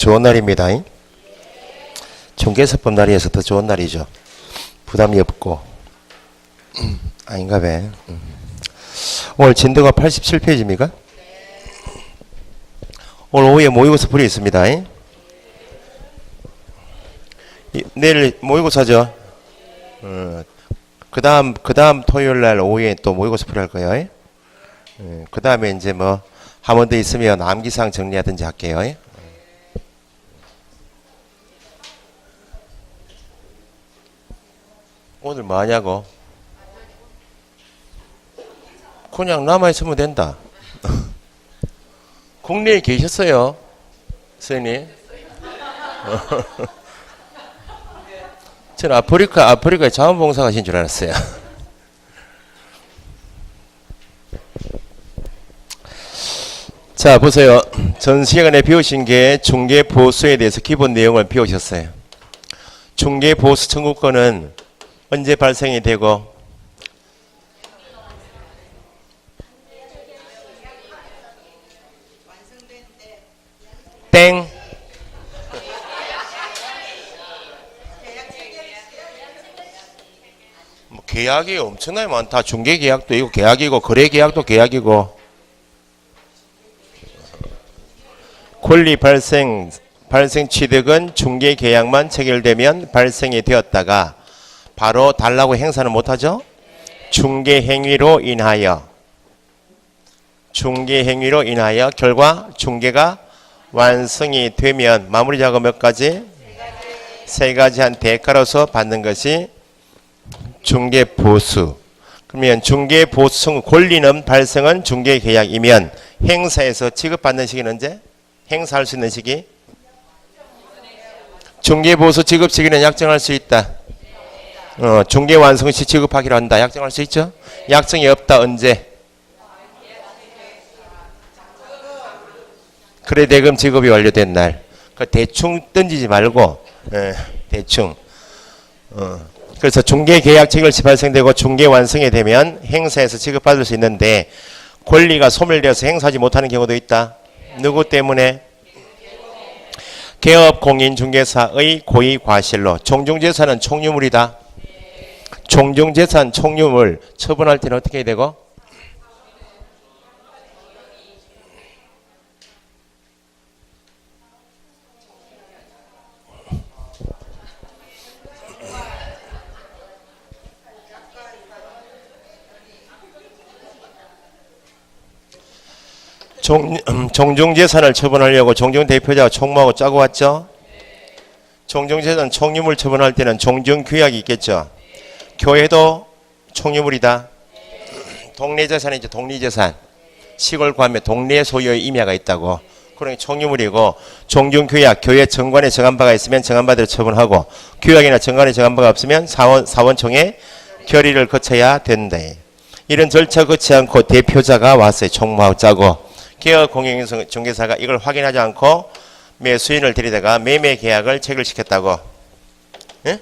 좋은 날입니다. 총계사법 날이어서 더 좋은 날이죠. 부담이 없고. 아닌가 봐. 오늘 진도가 87페이지입니까? 오늘 오후에 모의고사 풀이 있습니다. 내일 모의고사죠. 그 다음 토요일 날 오후에 또 모의고사 풀이 할 거예요. 그 다음에 이제 뭐 한 번 더 있으면 암기사항 정리하든지 할게요. 오늘 뭐 하냐고? 그냥 남아있으면 된다. 국내에 계셨어요, 선생님? 저는 아프리카에 자원봉사 가신 줄 알았어요. 자, 보세요. 전 시간에 배우신 게 중개보수에 대해서 기본 내용을 배우셨어요. 중개보수 청구권은 언제 발생이 되고 땡 뭐 계약이 엄청나게 많다. 중개계약도 있고 계약이고 거래계약도 계약이고 권리 발생 취득은 중개계약만 체결되면 발생이 되었다가 바로 달라고 행사는 못하죠. 중개행위로 인하여 결과 중개가 완성이 되면 마무리 작업 몇 가지? 세 가지 한 대가로서 받는 것이 중개보수. 그러면 중개보수 권리는 발생은 중개계약이면 행사에서 지급받는 시기는 언제? 행사할 수 있는 시기? 중개보수 지급 시기는 약정할 수 있다. 중개완성 시 지급하기로 한다. 약정할 수 있죠? 약정이 없다. 언제? 거래대금 지급이 완료된 날. 그 대충 던지지 말고 대충. 그래서 중개계약 체결 시 발생되고 중개완성이 되면 행사에서 지급받을 수 있는데 권리가 소멸되어서 행사하지 못하는 경우도 있다. 누구 때문에? 개업공인중개사의 고의과실로. 종중재산은 총유물이다. 종중재산 총유물 처분할 때는 어떻게 해야 되고? 종중재산을 처분하려고 종중대표자가 총무하고 짜고 왔죠. 종중재산 총유물 처분할 때는 종중규약이 있겠죠. 교회도 총유물이다. 동네재산이죠. 동리재산. 시골 구하면 동네 소유의 임야가 있다고. 그러니 총유물이고 종중규약 교회 정관에 정한 바가 있으면 정한 바대로 처분하고 규약이나 정관에 정한 바가 없으면 사원총회 결의를 거쳐야 된다. 이런 절차 거치지 않고 대표자가 왔어요. 총무하고 짜고. 개업공인중개사가 이걸 확인하지 않고 매수인을 들이다가 매매계약을 체결시켰다고. 예?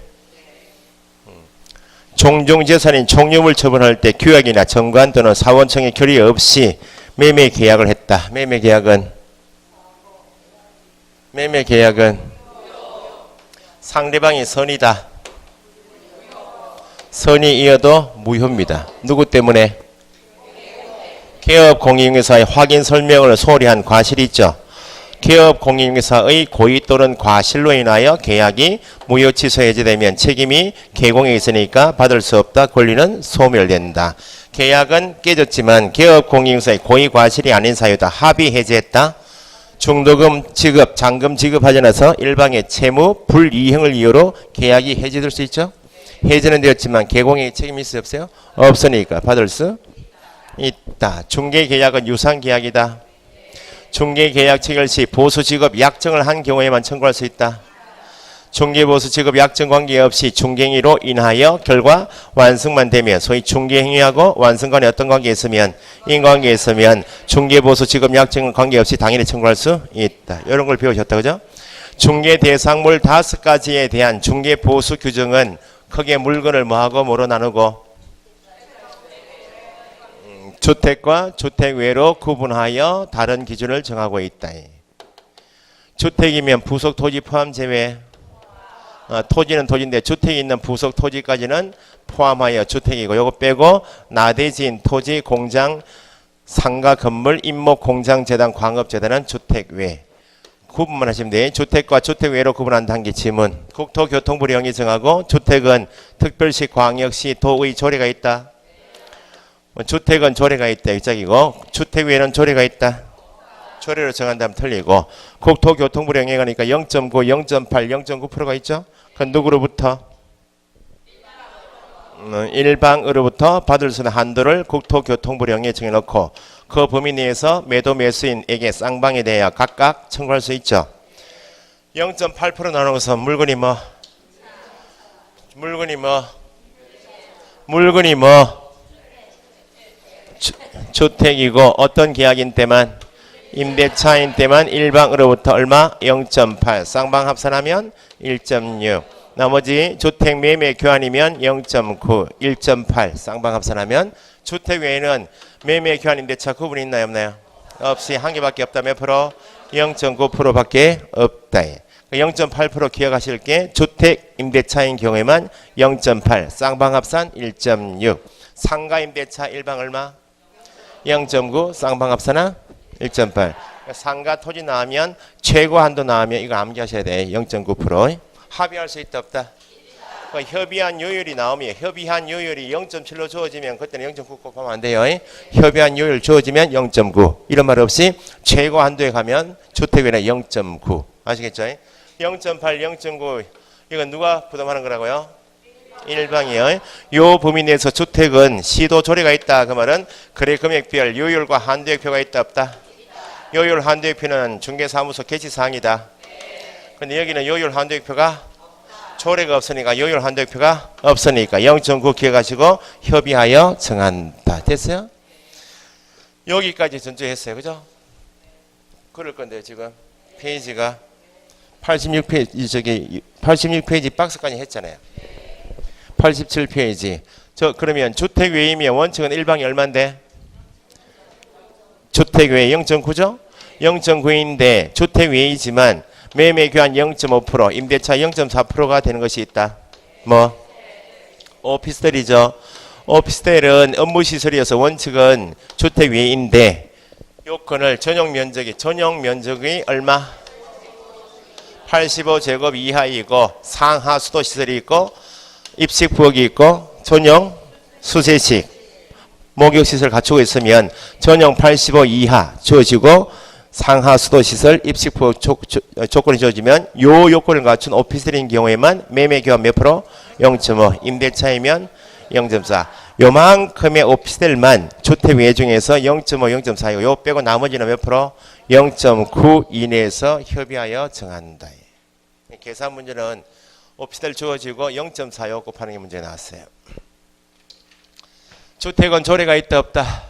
종중재산인 총유물 처분할 때 규약이나 정관 또는 사원청의 결의 없이 매매계약을 했다. 매매계약은 상대방이 선이다. 선이 이어도 무효입니다. 누구 때문에? 개업공인중개사의 확인 설명을 소홀히 한 과실이 있죠. 개업공인중개사의 고의 또는 과실로 인하여 계약이 무효 취소 해제되면 책임이 개공에 있으니까 받을 수 없다. 권리는 소멸된다. 계약은 깨졌지만 개업공인중개사의 고의 과실이 아닌 사유다. 합의 해제했다. 중도금 지급, 잔금 지급하지 않아서 일방의 채무 불이행을 이유로 계약이 해제될 수 있죠. 해제는 되었지만 개공에 책임이 있어요? 없어요? 없으니까 받을 수 있다. 중개계약은 유상계약이다. 중개계약 체결 시 보수지급 약정을 한 경우에만 청구할 수 있다. 중개보수지급 약정 관계없이 중개행위로 인하여 결과 완성만 되면 소위 중개행위하고 완성 간에 어떤 관계가 있으면 인과관계가 있으면 중개보수지급 약정 관계없이 당연히 청구할 수 있다. 이런 걸 배우셨다. 그죠? 중개대상물 5가지에 대한 중개보수 규정은 크게 물건을 뭐하고 뭐로 나누고 주택과 주택 외로 구분하여 다른 기준을 정하고 있다. 주택이면 부속 토지 포함 제외. 토지는 토지인데 주택이 있는 부속 토지까지는 포함하여 주택이고 요거 빼고 나대지인 토지, 공장, 상가, 건물, 임목, 공장, 재단, 광업재단은 주택 외. 구분만 하시면 돼요. 주택과 주택 외로 구분한다는 게 지문. 국토교통부령이 정하고 주택은 특별시, 광역시, 도의 조례가 있다. 주택은 조례가 있다. 이짝이고 주택 외에는 조례가 있다. 조례로 정한다면 틀리고 국토교통부령에 가니까 0.9, 0.8, 0.9%가 있죠. 그건 누구로부터? 일방으로부터 받을 수 있는 한도를 국토교통부령에 정해놓고 그 범위 내에서 매도 매수인에게 쌍방에 대하여 각각 청구할 수 있죠. 0.8% 나눠서 물건이 뭐? 주택이고 어떤 계약인 때만? 임대차인 때만 일방으로부터 얼마? 0.8 쌍방 합산하면 1.6 나머지 주택 매매 교환이면 0.9 1.8 쌍방 합산하면 주택 외에는 매매 교환 임대차 구분이 있나요 없나요? 없이 한 개밖에 없다. 몇 프로? 0.9% 밖에 없다. 0.8% 기억하실 게 주택 임대차인 경우에만 0.8 쌍방 합산 1.6 상가 임대차 일방 얼마? 0.9 쌍방 합산은 1.8 상가 토지 나오면 최고 한도 나오면 이거 암기하셔야 돼. 0.9% 합의할 수 있다 없다. 협의한 요율이 나오면 협의한 요율이 0.7로 주어지면 그때는 0.9 곱하면 안 돼요. 협의한 요율 주어지면 0.9 이런 말 없이 최고 한도에 가면 주택에는 0.9 아시겠죠? 0.8 0.9 이건 누가 부담하는 거라고요? 일방이요. 요 범위 내에서 주택은 시도 조례가 있다. 그 말은 거래 금액별 요율과 한도액표가 있다 없다. 요율 한도액표는 중개사무소 개시사항이다. 근데 여기는 요율 한도액표가 조례가 없으니까 요율 한도액표가 없으니까 0.9 기억하시고 협의하여 정한다. 됐어요? 여기까지 전제했어요. 그죠? 그럴 건데 지금 페이지가 86페이지 86페이지 박스까지 했잖아요. 87페이지. 그러면 주택 외이면 원칙은 일방이 얼마인데? 주택 외 0.9죠? 0.9인데 주택 외이지만 매매 교환 0.5%, 임대차 0.4%가 되는 것이 있다. 뭐? 오피스텔이죠. 오피스텔은 업무시설이어서 원칙은 주택 외인데 요건을 전용 면적이 얼마? 85제곱 이하이고 상하 수도시설이 있고 입식 부엌이 있고 전용 수세식 목욕시설 갖추고 있으면 전용 85 이하 주어지고 상하 수도시설 입식 부엌 조건이 주어지면 요 요건을 갖춘 오피스텔인 경우에만 매매 교환 몇 프로? 0.5 임대차이면 0.4 요만큼의 오피스텔만 주택 외 중에서 0.5 0.4이고 요 빼고 나머지는 몇 프로? 0.9 이내에서 협의하여 정한다. 계산 문제는 오피스텔 주어지고 0.45 곱하는 게 문제 나왔어요. 주택은 조례가 있다 없다?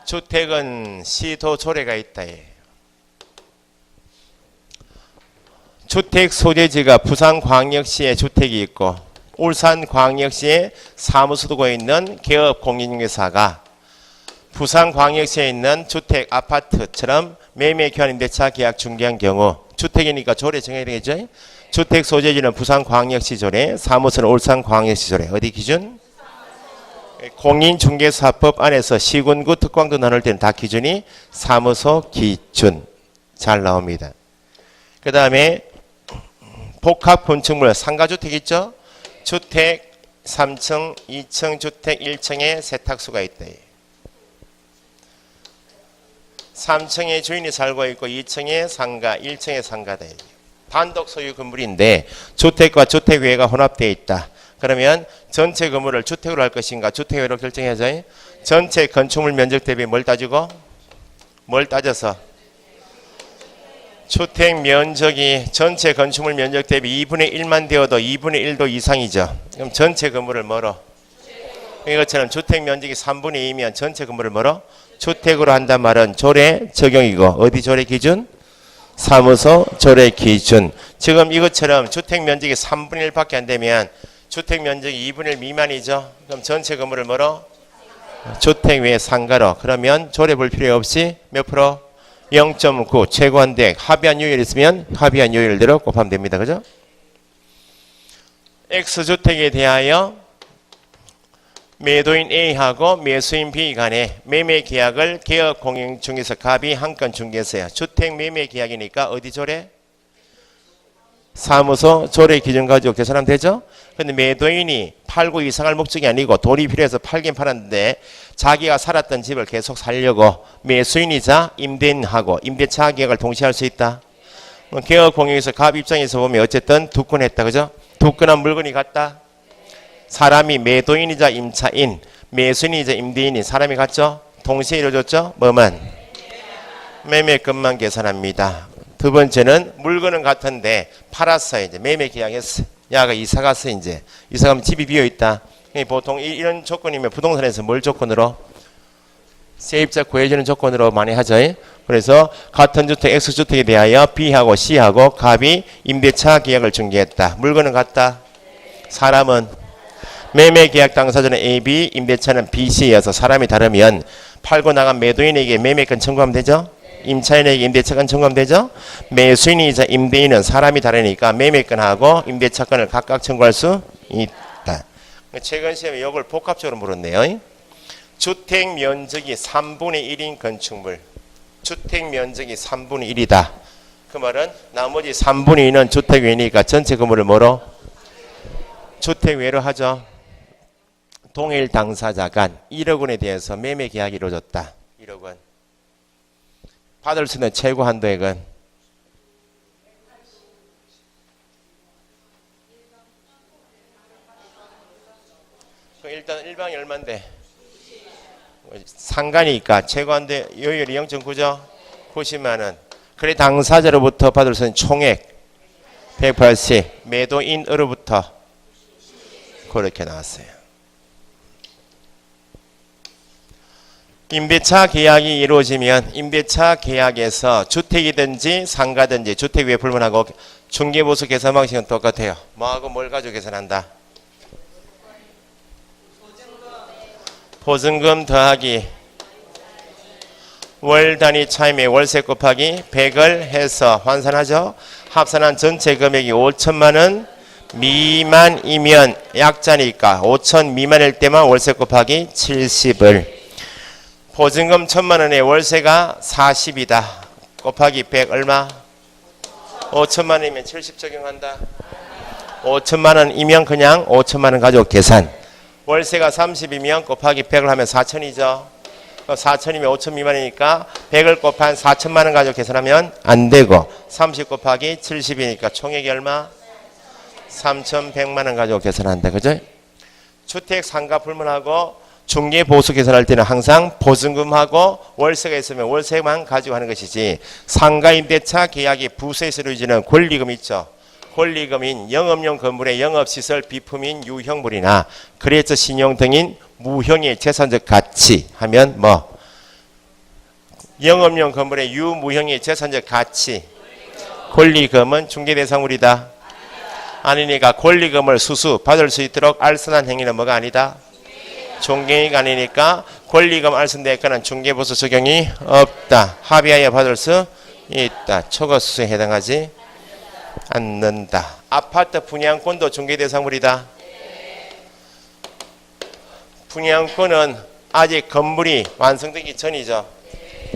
주택은 시도 조례가 있다. 주택 소재지가 부산광역시에 주택이 있고 울산광역시에 사무소 두고 있는 개업 공인중개사가 부산광역시에 있는 주택 아파트처럼 매매 교환 임대차 계약 중개한 경우 주택이니까 조례 정해야 되겠죠? 주택 소재지는 부산광역시 조례, 사무소는 울산광역시 조례. 어디 기준? 공인중개사법 안에서 시군구 특광도 나눌 때는 다 기준이 사무소 기준 잘 나옵니다. 그 다음에 복합 건축물 상가주택 있죠? 주택 3층, 2층 주택 1층에 세탁소가 있다. 3층에 주인이 살고 있고 2층에 상가, 1층에 상가다. 단독 소유 건물인데 주택과 주택 외가 혼합되어 있다. 그러면 전체 건물을 주택으로 할 것인가 주택외로 결정해야죠. 전체 건축물 면적 대비 뭘 따지고? 뭘 따져서? 주택 면적이 전체 건축물 면적 대비 2분의 1만 되어도 2분의 1도 이상이죠. 그럼 전체 건물을 뭐로? 이것처럼 주택 면적이 3분의 2면 전체 건물을 뭐로? 주택으로 한단 말은 조례 적용이고 어디 조례 기준? 사무소 조례 기준. 지금 이것처럼 주택 면적이 3분의 1밖에 안 되면 주택 면적이 2분의 1 미만이죠. 그럼 전체 건물을 뭐로? 주택 외 상가로. 그러면 조례 볼 필요 없이 몇 프로? 0.9 최고한대 합의한 요율 있으면 합의한 요율대로 곱하면 됩니다. 그죠? X주택에 대하여 매도인 A하고 매수인 B 간에 매매 계약을 개업 공인 중개사 갑이 한 건 중개했어요. 주택 매매 계약이니까 어디 조례? 사무소 조례 기준 가지고 계산하면 되죠? 근데 매도인이 팔고 이상할 목적이 아니고 돈이 필요해서 팔긴 팔았는데 자기가 살았던 집을 계속 살려고 매수인이자 임대인하고 임대차 계약을 동시에 할 수 있다. 개업 공인에서 갑 입장에서 보면 어쨌든 두 건 했다. 그죠? 두 건한 물건이 같다. 사람이 매도인이자 임차인, 매수인이자 임대인이 사람이 같죠? 동시에 이루어졌죠? 뭐만? 매매건만 계산합니다. 두 번째는 물건은 같은데 팔았어요. 이제 매매 계약했어. 야가 이사 갔어. 이제 이사 가면 집이 비어 있다. 보통 이런 조건이면 부동산에서 뭘 조건으로? 세입자 구해주는 조건으로 많이 하죠. 그래서 같은 주택 X주택에 대하여 B하고 C하고 갑이 임대차 계약을 중개했다. 물건은 같다. 사람은 매매 계약 당사자는 AB, 임대차는 BC여서 사람이 다르면 팔고 나간 매도인에게 매매권 청구하면 되죠? 임차인에게 임대차권 청구하면 되죠? 매수인이자 임대인은 사람이 다르니까 매매권하고 임대차권을 각각 청구할 수 있다. 최근 시험에 이걸 복합적으로 물었네요. 주택 면적이 3분의 1인 건축물. 주택 면적이 3분의 1이다. 그 말은 나머지 3분의 2는 주택 외니까 전체 건물을 뭐로? 주택 외로 하죠. 동일 당사자 간 1억 원에 대해서 매매 계약이 이루어졌다. 1억 원. 받을 수 있는 최고 한도액은 일단 일방이 얼만데? 상가니까 최고 한도 요율이 0.9죠? 90만 원. 그래 당사자로부터 받을 수 있는 총액 180, 매도인으로부터 그렇게 나왔어요. 임대차 계약이 이루어지면 임대차 계약에서 주택이든지 상가든지 주택 외 불문하고 중개보수 계산 방식은 똑같아요. 뭐하고 뭘 가지고 계산한다? 보증금 더하기 월 단위 차임의 월세 곱하기 100을 해서 환산하죠. 합산한 전체 금액이 5천만 원 미만이면 약자니까 5천 미만일 때만 월세 곱하기 70을 보증금 1,000만 원에 월세가 40이다. 곱하기 100 얼마? 5천만 원이면 70 적용한다. 5천만 원이면 그냥 5천만 원 가지고 계산. 월세가 30이면 곱하기 100을 하면 4천이죠. 4천이면 5천 미만이니까 100을 곱한 4천만 원 가지고 계산하면 안 되고 30 곱하기 70이니까 총액이 얼마? 3,100만 원 가지고 계산한다. 그죠? 주택 상가 불문하고 중개 보수 계산할 때는 항상 보증금하고 월세가 있으면 월세만 가지고 하는 것이지 상가 임대차 계약이 부서에서 이루어지는 권리금 있죠. 권리금인 영업용 건물의 영업시설 비품인 유형물이나 거래처 신용 등인 무형의 재산적 가치 하면 뭐 영업용 건물의 유무형의 재산적 가치 권리금은 중개대상물이다. 아니니까 권리금을 수수 받을 수 있도록 알선한 행위는 뭐가 아니다. 중개가 아니니까 권리금 알선대가는 중개보수 적용이 없다. 합의하여 받을 수 있다. 초과수수에 해당하지 않는다. 아파트 분양권도 중개대상물이다. 분양권은 아직 건물이 완성되기 전이죠.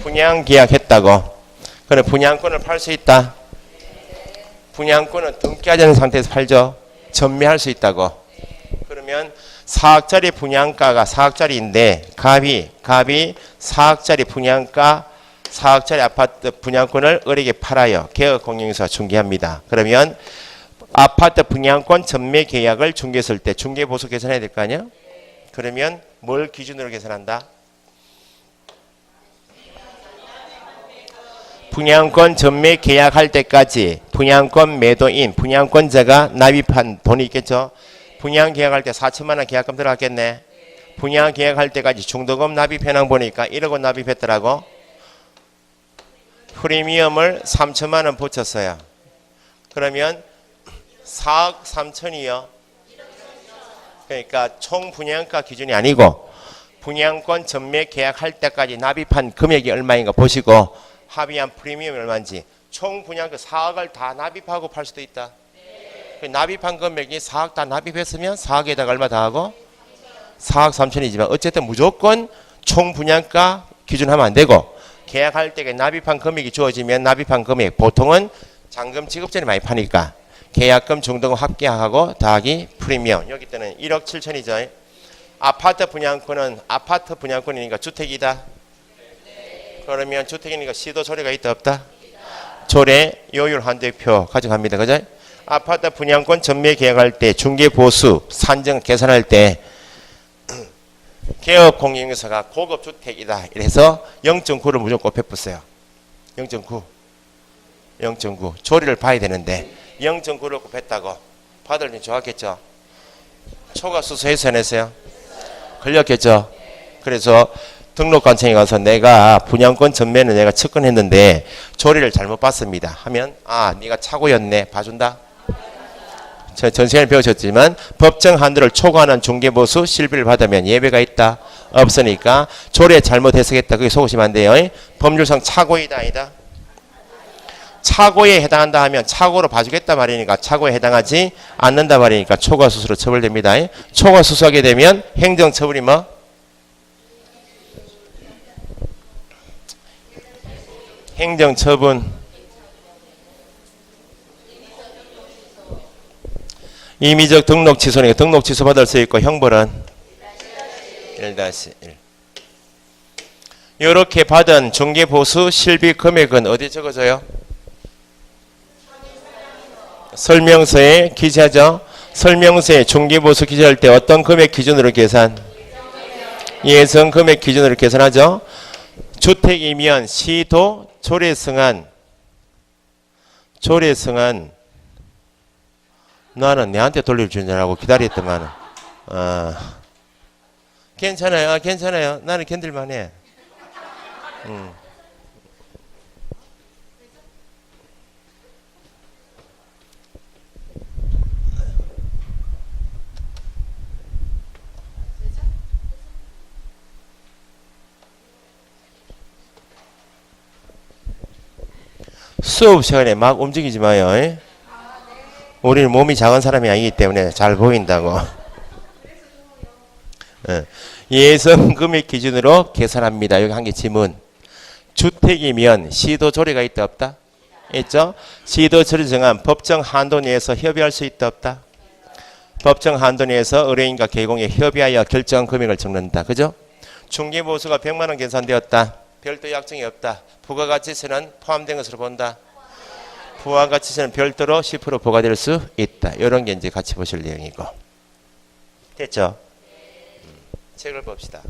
분양계약했다고. 그래 분양권을 팔 수 있다. 분양권은 등기하지 않은 상태에서 팔죠. 전매할 수 있다고. 그러면 4억짜리 분양가가 4억짜리인데 갑이 4억짜리 분양가 4억짜리 아파트 분양권을 을에게 팔아요. 개업공인에서 중개합니다. 그러면 아파트 분양권 전매 계약을 중개했을 때 중개보수 계산해야 될 거 아니야? 그러면 뭘 기준으로 계산한다? 분양권 전매 계약할 때까지 분양권 매도인, 분양권자가 납입한 돈이 있겠죠? 분양 계약할 때 4천만 원 계약금 들어갔겠네. 분양 계약할 때까지 중도금 납입해놓은 보니까 1억 원 납입했더라고. 프리미엄을 3천만 원 붙였어요. 그러면 4억 3천이요. 그러니까 총 분양가 기준이 아니고 분양권 전매 계약할 때까지 납입한 금액이 얼마인가 보시고 합의한 프리미엄이 얼마인지 총 분양가 4억을 다 납입하고 팔 수도 있다. 납입한 금액이 4억 다 납입했으면 4억에다가 얼마 다 하고 4억 3천이지만 어쨌든 무조건 총 분양가 기준하면 안 되고 계약할 때 납입한 금액이 주어지면 납입한 금액 보통은 잔금 지급 전에 많이 파니까 계약금 중도금 합계하고 더하기 프리미엄 여기 때는 1억 7천이죠. 아파트 분양권이니까 주택이다. 그러면 주택이니까 시도 조례가 있다 없다? 조례 요율 환대표 가져갑니다. 그죠? 아파트 분양권 전매 계약할 때 중개 보수 산정 계산할 때 개업 공인중개사가 고급 주택이다 이래서 0.9를 무조건 곱해붙어요. 0.9 조리를 봐야 되는데 0.9를 곱했다고 받으면 좋았겠죠. 초과 수수해서 안 했어요? 걸렸겠죠. 그래서 등록관청에 가서 내가 분양권 전매는 내가 측근했는데 조리를 잘못 봤습니다 하면 아 네가 착오였네 봐준다. 전 시간에 배우셨지만 법정 한도를 초과하는 중개보수 실비를 받으면 예외가 있다. 없으니까 조례 잘못 해석했다. 그게 속으시면 안 돼요. 법률상 착오이다 아니다. 착오에 해당한다 하면 착오로 봐주겠다 말이니까 착오에 해당하지 않는다 말이니까 초과수수로 처벌됩니다. 초과수수하게 되면 행정처분이 뭐? 행정처분 임의적 등록 취소니까 등록 취소 받을 수 있고 형벌은 1-1 이렇게 받은 중개보수 실비 금액은 어디에 적어져요? 설명서에 기재하죠. 설명서에 중개보수 기재할 때 어떤 금액 기준으로 계산? 예정 금액 기준으로 계산하죠. 주택이면 시도 조례승안 나는 내한테 돌려주는 줄 알고 기다렸더만 괜찮아요. 괜찮아요. 나는 견딜만해. 수업 시간에 막 움직이지 마요. 우리는 몸이 작은 사람이 아니기 때문에 잘 보인다고. 예정 금액 기준으로 계산합니다. 여기 한 개 지문. 주택이면 시도 조례가 있다 없다? 있죠? 시도 조례 정한 법정 한도 내에서 협의할 수 있다 없다? 법정 한도 내에서 의뢰인과 개공에 협의하여 결정한 금액을 적는다. 그죠? 중개보수가 100만 원 계산되었다. 별도 약정이 없다. 부가가치세는 포함된 것으로 본다. 부가가치세는 별도로 10% 부과될 수 있다. 이런 게 이제 같이 보실 내용이고. 됐죠? 책을 봅시다.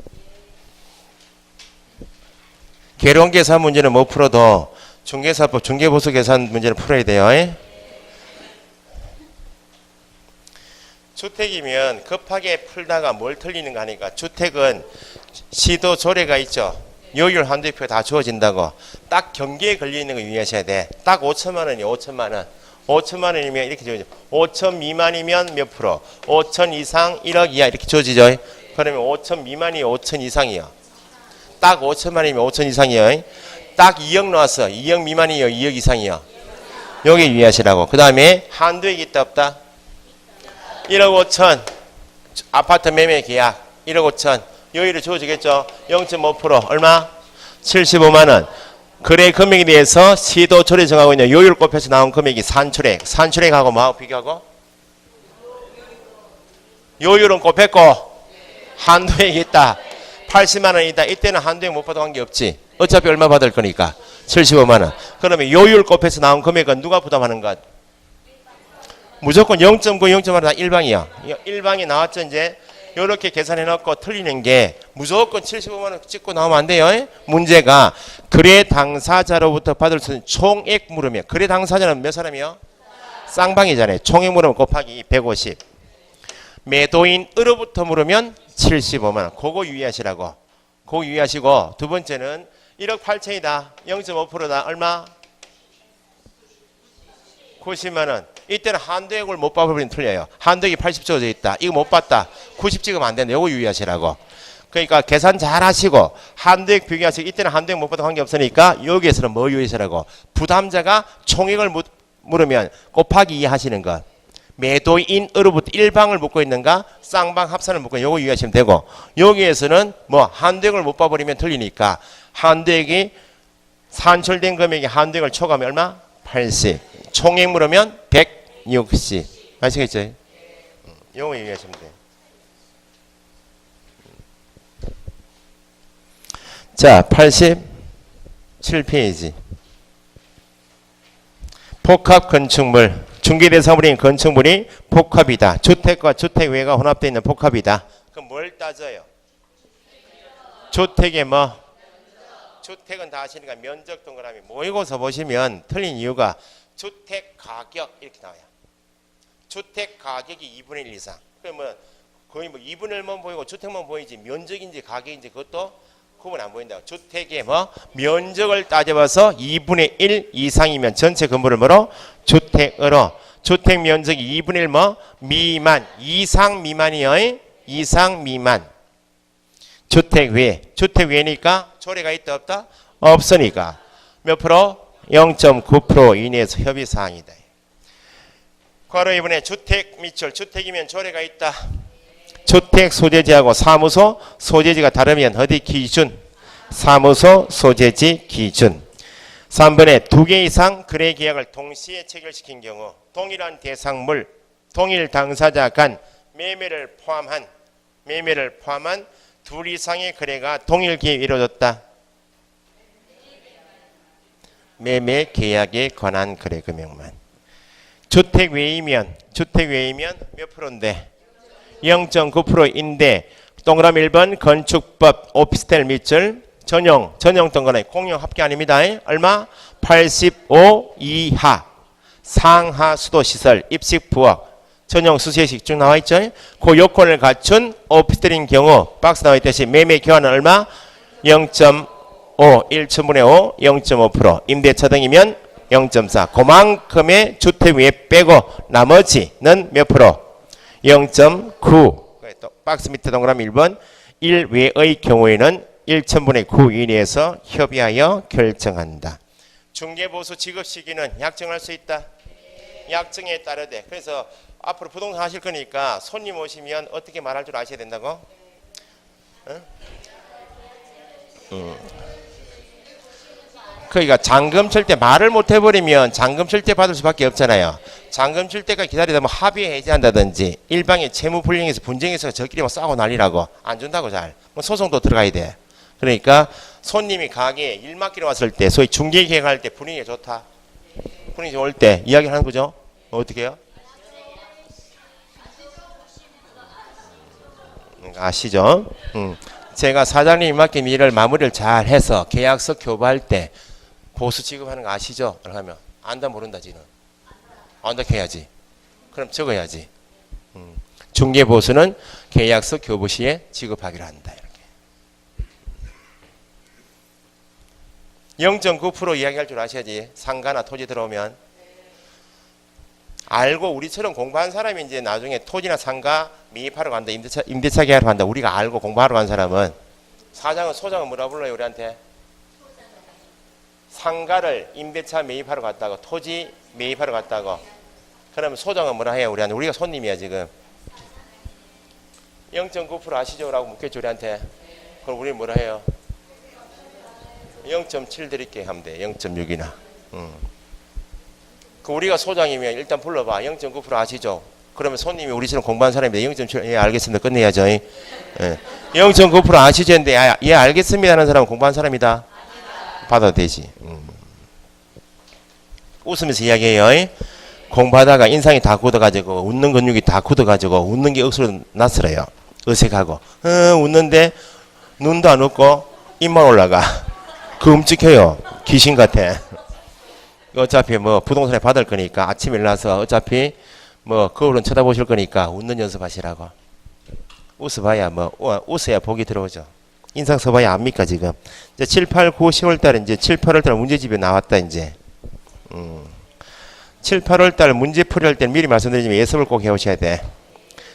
계룡계산 문제는 못 풀어도 중개사법, 중개보수 계산 문제는 풀어야 돼요. 주택이면 급하게 풀다가 뭘 틀리는가 하니까 주택은 시도 조례가 있죠. 요율 한도표 다 주어진다고. 딱 경계에 걸려있는 거 유의하셔야 돼. 딱 5천만 원이요. 5천만 원. 5천만 원이면 이렇게 주어지죠. 5천 미만이면 몇 프로? 5천 이상 1억 이하 이렇게 주어지죠. 그러면 5천 미만이 5천 이상이요. 딱 5천만 원이면 5천 이상이요. 딱 2억 나왔어. 2억 미만이요. 2억 이상이요. 여기 유의하시라고. 그 다음에 한도액이 있다 없다? 1억 5천. 아파트 매매 계약 1억 5천. 요율이 주어지겠죠. 0.5% 얼마? 75만 원. 거래 금액에 대해서 시도 조례 정하고 있는 요율 곱해서 나온 금액이 산출액. 산출액하고 뭐하고 비교하고? 요율은 곱했고 한도액이 있다. 80만 원이다. 이때는 한도액 못 받아 관계없지. 어차피 얼마 받을 거니까 75만 원. 그러면 요율 곱해서 나온 금액은 누가 부담하는 것? 무조건 0.9, 0.1 다 일방이야. 일방이 나왔죠. 이제 이렇게 계산해놓고 틀리는 게 무조건 75만 원 찍고 나오면 안 돼요. 문제가 거래 당사자로부터 받을 수 있는 총액 물으면, 거래 당사자는 몇 사람이요? 쌍방이잖아요. 총액 물으면 곱하기 150. 매도인으로부터 물으면 75만 원. 그거 유의하시라고. 그거 유의하시고, 두 번째는 1억 8천이다. 0.5%다. 얼마? 90만 원. 이때는 한도액을 못 봐버리면 틀려요. 한도액이 80 주어져 있다. 이거 못 봤다. 90 찍으면 안 된다. 요거 유의하시라고. 그러니까 계산 잘 하시고 한도액 비교하시고 이때는 한도액 못 받아 관계없으니까 여기에서는 뭐 유의하시라고 부담자가 총액을 물으면 곱하기 2 하시는 것. 매도인으로부터 일방을 묻고 있는가 쌍방 합산을 묻고 요거 유의하시면 되고 여기에서는 뭐 한도액을 못 봐버리면 틀리니까 한도액이 산출된 금액이 한도액을 초과하면 얼마? 80. 총액 물으면 160. 아시겠죠? 요거 유의하시면 돼요. 자, 87페이지. 복합 건축물. 중개대상물인 건축물이 복합이다. 주택과 주택 외가 혼합되어 있는 복합이다. 그럼 뭘 따져요? 주택의 뭐? 주택은 다 아시니까 면적 동그라미 모의고사 보시면 틀린 이유가 주택 가격 이렇게 나와요. 주택 가격이 2분의 1 이상. 그러면 거의 뭐 2분의 1만 보이고 주택만 보이지 면적인지 가격인지 그것도 구분 안 보인다. 주택의 뭐 면적을 따져봐서 2분의 1 이상이면 전체 건물을 뭐로? 주택으로. 주택 면적이 2분의 1 뭐? 미만. 이상 미만이요. 이상 미만. 주택 외. 주택 외니까 조례가 있다 없다? 없으니까. 몇 프로? 0.9% 이내에서 협의사항이다. 괄호 2번에 주택 밑줄. 주택이면 조례가 있다. 주택 소재지하고 사무소 소재지가 다르면 어디 기준? 사무소 소재지 기준. 3번에 2개 이상 거래 계약을 동시에 체결시킨 경우 동일한 대상물, 동일 당사자 간 매매를 포함한 둘 이상의 거래가 동일 기회에 이루어졌다. 매매 계약에 관한 거래 금액만. 주택 외이면 몇 프로인데? 0.9%인데 동그라미 1번 건축법 오피스텔 밑줄 전용 동그라미 공용 합계 아닙니다. 얼마? 85 이하 상하 수도 시설 입식 부엌 전용 수세식 쭉 나와 있죠. 그 요건을 갖춘 오피스텔인 경우 박스 나와 있듯이 매매 교환은 얼마? 0.5 1천분의 5 0.5% 임대차 등이면 0.4 그만큼의 주택 위에 빼고 나머지는 몇 프로? 0.9 또 박스 밑에 동그라미 1번 1 외의 경우에는 1천분의 9 이내에서 협의하여 결정한다. 중개보수 지급 시기는 약정할 수 있다. 약정에 따르되. 그래서 앞으로 부동산 하실 거니까 손님 오시면 어떻게 말할 줄 아셔야 된다고? 그러니까 잔금 칠 때 말을 못 해버리면 잔금 칠 때 받을 수밖에 없잖아요. 잔금 칠 때까지 기다리다 뭐 합의 해지한다든지 일방의 채무 불이행해서 분쟁해서 저끼리 막 싸우고 난리라고 안 준다고 잘. 뭐 소송도 들어가야 돼. 그러니까 손님이 가게에 일 맡기러 왔을 때 소위 중개 계획할 때 분위기가 좋다. 분위기 좋을 때 이야기를 하는 거죠. 어떻게 해요? 아시죠? 제가 사장님이 맡긴 일을 마무리를 잘 해서 계약서 교부할 때 보수 지급하는 거 아시죠? 하면 안다 모른다 지는 안다 해야지. 그럼 적어야지. 중개보수는 계약서 교부 시에 지급하기로 한다. 이렇게 0.9% 이야기할 줄 아셔야지. 상가나 토지 들어오면 알고 우리처럼 공부한 사람이 이제 나중에 토지나 상가 매입하러 간다. 임대차 계약하러 간다. 우리가 알고 공부하러 간 사람은 사장은 소장은 뭐라 불러요 우리한테? 상가를 임대차 매입하러 갔다고 토지 매입하러 갔다고 그러면 소장은 뭐라 해요 우리한테? 우리가 손님이야 지금. 0.9% 아시죠? 라고 묻겠죠 우리한테. 그럼 우리는 뭐라 해요? 0.7 드릴게 하면 돼. 0.6이나. 그 우리가 소장이면 일단 불러봐. 0.9% 아시죠? 그러면 손님이 우리처럼 공부한 사람인데 0.7 예 알겠습니다. 끝내야죠. 예. 0.9% 아시죠? 근데 예 알겠습니다 하는 사람은 공부한 사람이다. 받아도 되지. 웃으면서 이야기해요. 공부하다가 인상이 다 굳어가지고 웃는 근육이 다 굳어가지고 웃는 게 억수로 낯설어요. 어색하고 웃는데 눈도 안 웃고 입만 올라가. 그 움직여요. 귀신 같아. 어차피 뭐 부동산에 받을 거니까 아침에 일어나서 어차피 뭐 거울은 쳐다보실 거니까 웃는 연습하시라고. 웃어봐야 뭐 웃어야 복이 들어오죠. 인상 써봐야 압니까 지금. 이제 7, 8, 9, 10월 달에 이제 7, 8월 달 문제집에 나왔다 이제. 7, 8월 달 문제 풀이할 때는 미리 말씀드리지만 예습을 꼭 해오셔야 돼.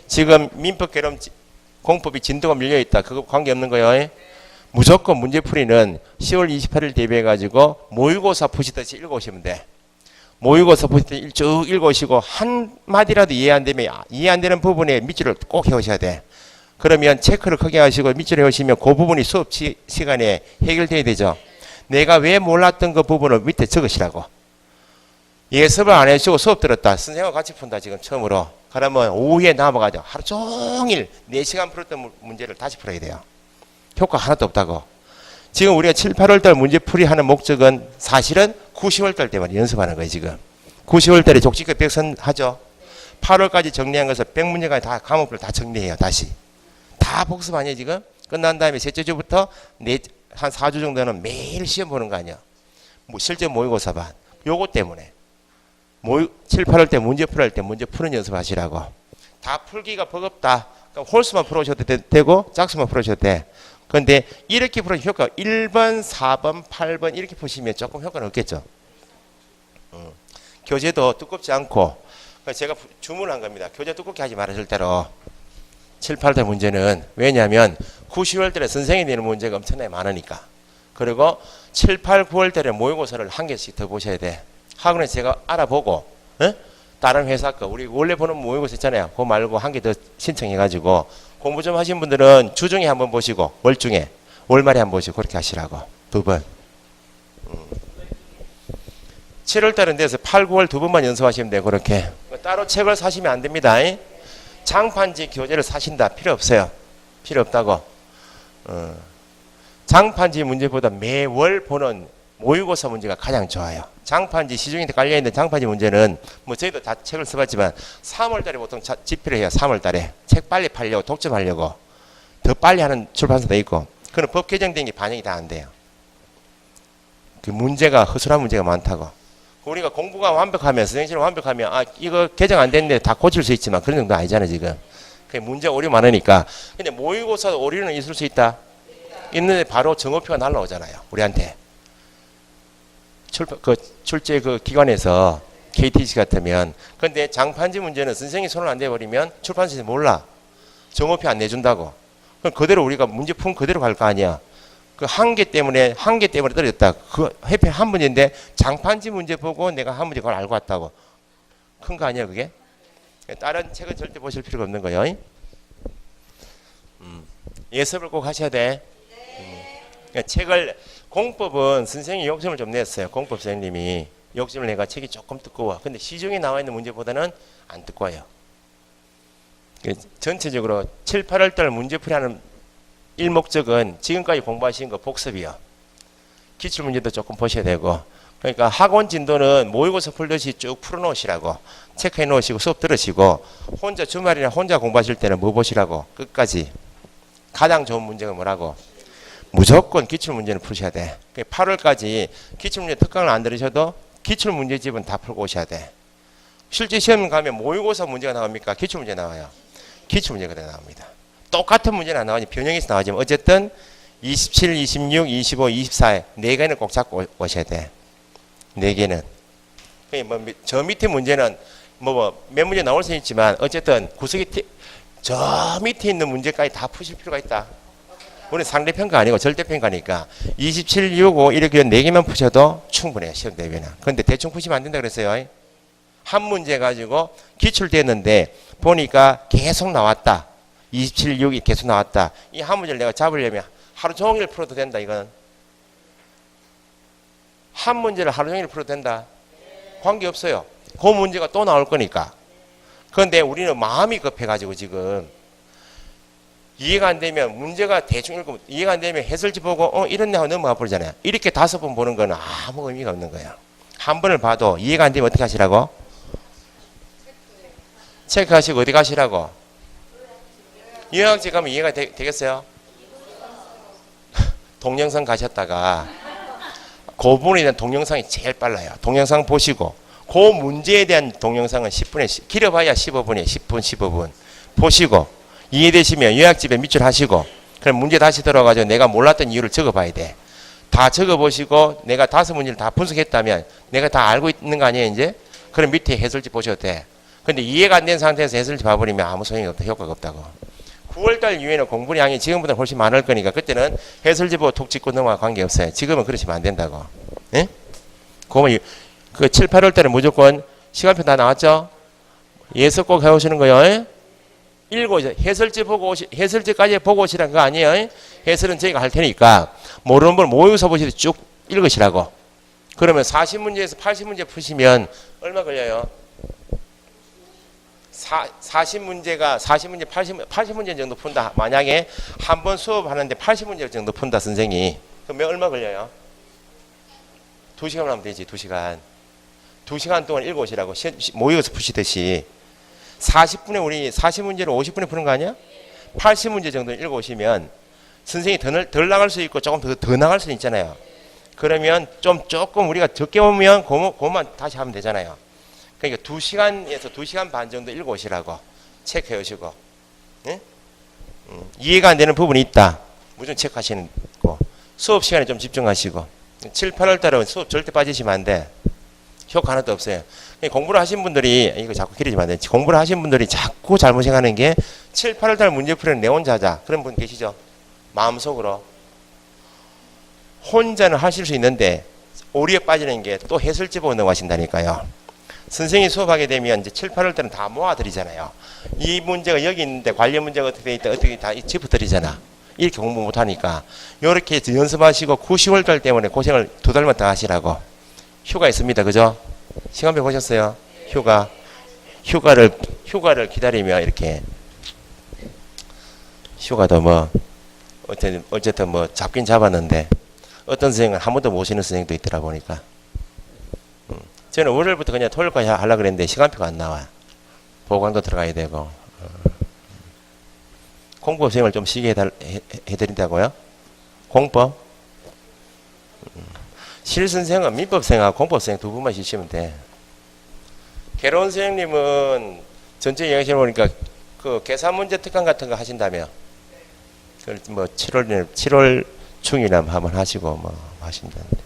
지금 민법 공법이 진도가 밀려있다. 그거 관계없는 거예요. 무조건 문제풀이는 10월 28일 대비해가지고 모의고사 푸시듯이 읽어오시면 돼. 모의고사 푸시듯이 쭉 읽어오시고 한마디라도 이해 안 되면 이해 안 되는 부분에 밑줄을 꼭 해오셔야 돼. 그러면 체크를 크게 하시고 밑줄을 해오시면 그 부분이 수업 시간에 해결돼야 되죠. 내가 왜 몰랐던 그 부분을 밑에 적으시라고. 예습을 안 해주고 수업 들었다. 선생님과 같이 푼다 지금 처음으로. 그러면 오후에 남아가지고 하루 종일 4시간 풀었던 문제를 다시 풀어야 돼요. 효과 하나도 없다고. 지금 우리가 7, 8월달 문제풀이 하는 목적은 사실은 9, 10월달 때만 연습하는 거예요 지금. 9, 10월달에 족지껏 백선 하죠. 8월까지 정리한 것을 100문제까지 다 과목별 다 정리해요 다시. 다 복습 아니에요 지금? 끝난 다음에 셋째 주부터 한 4주 정도는 매일 시험 보는 거 아니야. 뭐 실제 모의고사 반. 요거 때문에. 7, 8월 때 문제 풀할 때 문제 푸는 연습 하시라고. 다 풀기가 버겁다. 그럼 홀수만 풀어오셔도 되고 짝수만 풀어오셔도 돼. 그런데 이렇게 풀어서 효과 1번, 4번, 8번 이렇게 푸시면 조금 효과는 없겠죠. 교재도 두껍지 않고 제가 주문한 겁니다. 교재 두껍게 하지 마라 절대로. 7, 8월 문제는 왜냐하면 9, 10월 달에 선생이 내는 문제가 엄청나게 많으니까. 그리고 7, 8, 9월 달에 모의고사를 한 개씩 더 보셔야 돼. 학원에서 제가 알아보고 다른 회사 거 우리 원래 보는 모의고사 있잖아요. 그거 말고 한 개 더 신청해가지고 공부 좀 하신 분들은 주중에 한번 보시고 월중에 월말에 한번 보시고 그렇게 하시라고. 2번. 7월 달은 돼서 8, 9월 2번만 연습하시면 돼요. 그렇게. 따로 책을 사시면 안 됩니다. 장판지 교재를 사신다. 필요 없어요. 필요 없다고. 장판지 문제보다 매월 보는 모의고사 문제가 가장 좋아요. 장판지 시중에 깔려있는 장판지 문제는 뭐 저희도 다 책을 써봤지만 3월달에 보통 집필을 해요. 3월달에 책 빨리 팔려고 독점하려고 더 빨리 하는 출판사도 있고. 그건 법 개정된 게 반영이 다 안 돼요. 그 문제가 허술한 문제가 많다고. 우리가 공부가 완벽하면 선생님처럼 완벽하면 아 이거 개정 안 됐는데 다 고칠 수 있지만 그런 정도 아니잖아요 지금. 그 문제 오류 많으니까. 근데 모의고사 오류는 있을 수 있다. 있는데 바로 정오표가 날라오잖아요. 우리한테. 출제 그 기관에서 KTC 같으면. 근데 장판지 문제는 선생님이 손을 안 대버리면 출판사에서 몰라. 정오표 안 내준다고. 그럼 그대로 우리가 문제 푼 그대로 갈 거 아니야. 그 한 개 때문에 떨어졌다. 그 해피 한 문제인데 장판지 문제 보고 내가 한 문제 그걸 알고 왔다고. 큰 거 아니야 그게? 다른 책은 절대 보실 필요가 없는 거예요. 예습을 꼭 하셔야 돼. 책을 공법은 선생님이 욕심을 좀 냈어요. 공법 선생님이 욕심을 내가 책이 조금 두꺼워. 근데 시중에 나와 있는 문제보다는 안 두꺼워요. 전체적으로 7, 8월 달 문제풀이하는 일목적은 지금까지 공부하신 거 복습이요. 기출문제도 조금 보셔야 되고. 그러니까 학원 진도는 모의고사 풀듯이 쭉 풀어놓으시라고. 체크해 놓으시고 수업 들으시고 혼자 주말이나 혼자 공부하실 때는 뭐 보시라고. 끝까지. 가장 좋은 문제가 뭐라고. 무조건 기출문제는 푸셔야 돼. 8월까지 기출문제 특강을 안 들으셔도 기출문제집은 다 풀고 오셔야 돼. 실제 시험 가면 모의고사 문제가 나옵니까? 기출문제 나와요. 기출문제가 나옵니다. 똑같은 문제는 안 나오니 변형해서 나오지만 어쨌든 27, 26, 25, 24에 4개는 꼭 잡고 오셔야 돼. 4개는. 저 밑에 문제는 몇 문제 나올 수 있지만 어쨌든 구석이 저 밑에 있는 문제까지 다 푸실 필요가 있다. 우리는 상대평가 아니고 절대평가니까 27, 65 이렇게 4개만 푸셔도 충분해요. 시험 대비는. 그런데 대충 푸시면 안 된다 그랬어요. 한 문제 가지고 기출됐는데 보니까 계속 나왔다. 27, 6이 계속 나왔다. 이 한 문제를 내가 잡으려면 하루 종일 풀어도 된다. 이건 한 문제를 하루 종일 풀어도 된다. 관계없어요. 그 문제가 또 나올 거니까. 그런데 우리는 마음이 급해가지고 지금 이해가 안 되면 문제가 대충 읽으면 이해가 안 되면 해설지 보고 이런 내용 넘어가 버리잖아요. 이렇게 5번 보는 거는 아무 의미가 없는 거예요. 한 번을 봐도 이해가 안 되면 어떻게 하시라고? 체크하시고 어디 가시라고? 요약지 가면 이해가 되겠어요? 동영상 가셨다가 그 부분에 대한 동영상이 제일 빨라요. 동영상 보시고 그 문제에 대한 동영상은 10분에 길어봐야 15분이에요. 10분 15분 보시고 이해되시면 요약집에 밑줄 하시고 그럼 문제 다시 들어가지고 내가 몰랐던 이유를 적어봐야 돼. 다 적어보시고 내가 5문제를 다 분석했다면 내가 다 알고 있는 거 아니에요 이제? 그럼 밑에 해설지 보셔도 돼. 근데 이해가 안 된 상태에서 해설지 봐버리면 아무 소용이 없다. 효과가 없다고. 9월달 이후에는 공부량이 지금보다 훨씬 많을 거니까 그때는 해설지 보고 톡 찍고 넘어가 관계없어요. 지금은 그러시면 안 된다고. 예? 그러면 그 7, 8월 달에 무조건 시간표 다 나왔죠? 예습 꼭 해오시는 거요. 읽어오세요. 해설지 보고 해설지까지 보고 오시라는 거 아니에요? 해설은 저희가 할 테니까 모르는 분 모의고사 보시듯이 쭉 읽으시라고. 그러면 40문제에서 80문제 푸시면 얼마 걸려요? 40문제, 80문제 정도 푼다. 만약에 한 번 수업하는데 80문제 정도 푼다, 선생이. 그러면 얼마 걸려요? 2시간 하면 되지, 2시간. 2시간 동안 읽어오시라고. 모의고사 푸시듯이. 40분에 우리 40문제를 50분에 푸는 거 아니야? 80문제 정도 읽어오시면 선생이 덜 나갈 수 있고 조금 더 나갈 수 있잖아요. 그러면 조금 우리가 적게 오면 그것만 다시 하면 되잖아요. 그러니까 2시간에서 2시간 반 정도 읽어오시라고 체크해 오시고. 네? 이해가 안 되는 부분이 있다. 무조건 체크하시는 거. 수업 시간에 좀 집중하시고. 7, 8월 달에 수업 절대 빠지시면 안 돼. 효과 하나도 없어요. 공부를 하신 분들이, 이거 자꾸 기르지면 안 돼. 공부를 하신 분들이 자꾸 잘못 생각하는 게 7, 8월 달 문제 풀이는 내 혼자 하자. 그런 분 계시죠? 마음속으로. 혼자는 하실 수 있는데 오리에 빠지는 게 또 해설지 보고 넘어가신다니까요. 선생님이 수업하게 되면 이제 7, 8월 때는 다 모아드리잖아요. 이 문제가 여기 있는데 관련 문제가 어떻게 돼 있다, 어떻게 다 짚어드리잖아. 이렇게 공부 못하니까. 이렇게 연습하시고 9, 10월 달 때문에 고생을 2달만 더 하시라고. 휴가 있습니다. 그죠? 시간표 보셨어요? 휴가를 기다리며 이렇게. 휴가도 뭐, 어쨌든 뭐 잡긴 잡았는데, 어떤 선생님은 한 번도 못 쉬는 선생님도 있더라 보니까. 저는 월요일부터 그냥 토요일까지 하려고 그랬는데 시간표가 안 나와요. 보강도 들어가야 되고. 공법 선생님을 좀 쉬게 해드린다고요? 공법? 실선생은 민법생하고 공법생 두 분만 쉬시면 돼. 개론 선생님은 전체 이야기해 보니까 그 계산문제 특강 같은 거 하신다며. 뭐 7월 중이나 한번 하시고 뭐 하신다는데.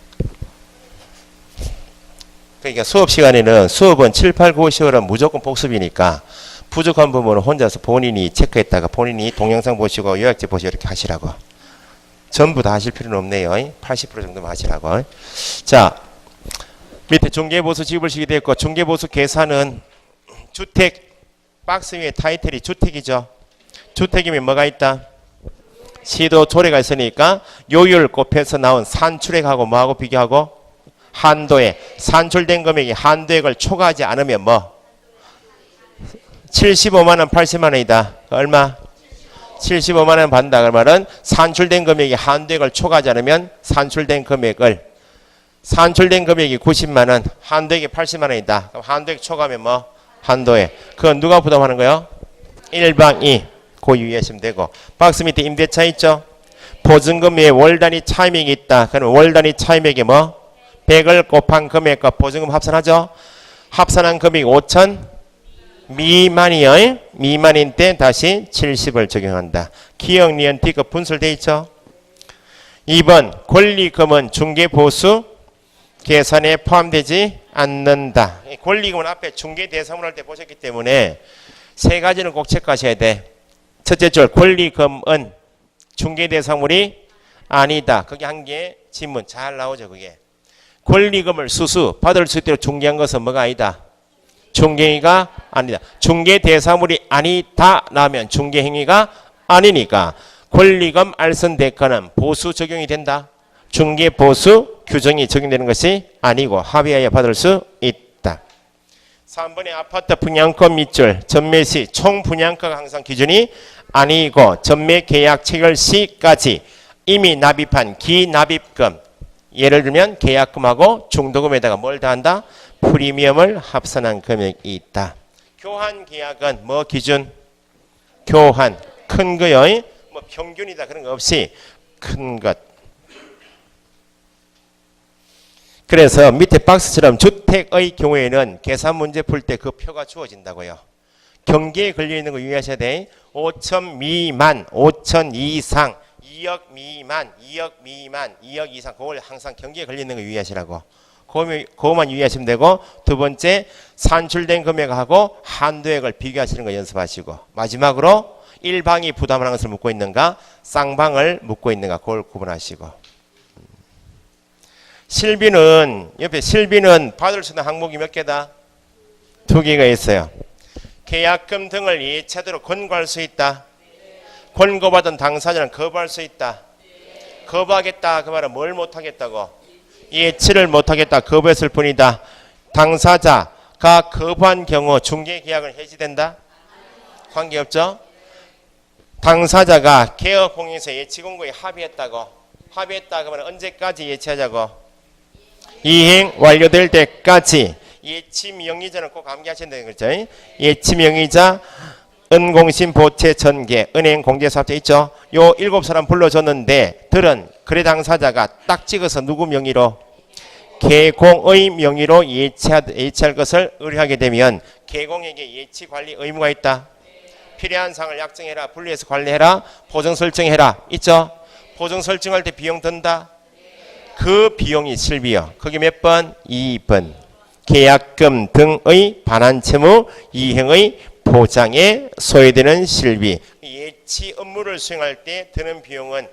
그러니까 수업 시간에는 수업은 7, 8, 9, 10월은 무조건 복습이니까 부족한 부분은 혼자서 본인이 체크했다가 본인이 동영상 보시고 요약지 보시고 이렇게 하시라고. 전부 다 하실 필요는 없네요. 80% 정도만 하시라고. 자, 밑에 중개보수 지급을시게 되었고 중개보수 계산은 주택 박스 위에 타이틀이 주택이죠. 주택이면 뭐가 있다? 시도 조례가 있으니까 요율 곱해서 나온 산출액하고 뭐하고 비교하고 한도에 산출된 금액이 한도액을 초과하지 않으면 뭐 75만원 80만원이다. 얼마? 75만원 받는다. 그러면 산출된 금액이 한도액을 초과하지 않으면 산출된 금액이 90만원 한도액이 80만원이다. 그럼 한도액 초과하면 뭐? 한도액. 그건 누가 부담하는 거예요? 1방 2. 그 유의하시면 되고. 박스 밑에 임대차 있죠? 보증금 외에 월 단위 차임액이 있다. 그럼 월 단위 차임액이 뭐? 100을 곱한 금액과 보증금 합산하죠? 합산한 금액이 5천 미만이요. 미만인 때 다시 70을 적용한다. 기억, 니은, D급 분술되어 있죠? 2번 권리금은 중개보수 계산에 포함되지 않는다. 권리금은 앞에 중개대상물 할 때 보셨기 때문에 세 가지는 꼭 체크하셔야 돼. 첫째 줄 권리금은 중개대상물이 아니다. 그게 한 개의 지문 잘 나오죠. 그게 권리금을 수수 받을 수 있도록 중개한 것은 뭐가 아니다? 중개행위가 아니다. 중개대상물이 아니다 라면 중개행위가 아니니까 권리금 알선 대가는 보수 적용이 된다. 중개보수 규정이 적용되는 것이 아니고 합의하여 받을 수 있다. 3번의 아파트 분양권 밑줄 전매시 총 분양가가 항상 기준이 아니고 전매 계약 체결 시까지 이미 납입한 기납입금 예를 들면 계약금하고 중도금에다가 뭘 더한다? 프리미엄을 합산한 금액이 있다. 교환 계약은 뭐 기준? 교환 큰 거요. 뭐 평균이다 그런 거 없이 큰 것. 그래서 밑에 박스처럼 주택의 경우에는 계산 문제 풀 때 그 표가 주어진다고요. 경계에 걸려있는 거 유의하셔야 돼. 5천 미만, 5천 이상, 2억 미만, 2억 미만, 2억 이상 그걸 항상 경계에 걸려있는 거 유의하시라고. 그거만 유의하시면 되고 두 번째 산출된 금액하고 한도액을 비교하시는 거 연습하시고 마지막으로 일방이 부담하는 것을 묻고 있는가 쌍방을 묻고 있는가 그걸 구분하시고 실비는 옆에 실비는 받을 수 있는 항목이 몇 개다? 2개가 있어요. 계약금 등을 예치하도록 권고할 수 있다. 권고받은 당사자는 거부할 수 있다. 거부하겠다 그 말은 뭘 못하겠다고? 예치를 못하겠다 거부했을 뿐이다. 당사자가 거부한 경우 중개계약은 해지된다? 관계없죠? 당사자가 개업공인에서 예치공고에 합의했다고? 합의했다 그러면 언제까지 예치하자고? 이행 완료될 때까지. 예치명의자는 꼭 암기하신다는 거죠. 예치명의자 은공신 보채 전개 은행 공제사업자 있죠. 요 7사람 불러줬는데 들은 거래 당사자가 딱 찍어서 누구 명의로? 개공의 명의로 예치할 것을 의뢰하게 되면 개공에게 예치 관리 의무가 있다. 필요한 사항을 약정해라. 분리해서 관리해라. 보정 설정해라. 있죠. 보정 설정할 때 비용 든다. 그 비용이 실비요. 그게 몇 번? 2번. 계약금 등의 반환 채무 이행의 보장에 소요되는 실비. 예치 업무를 수행할 때 드는 비용은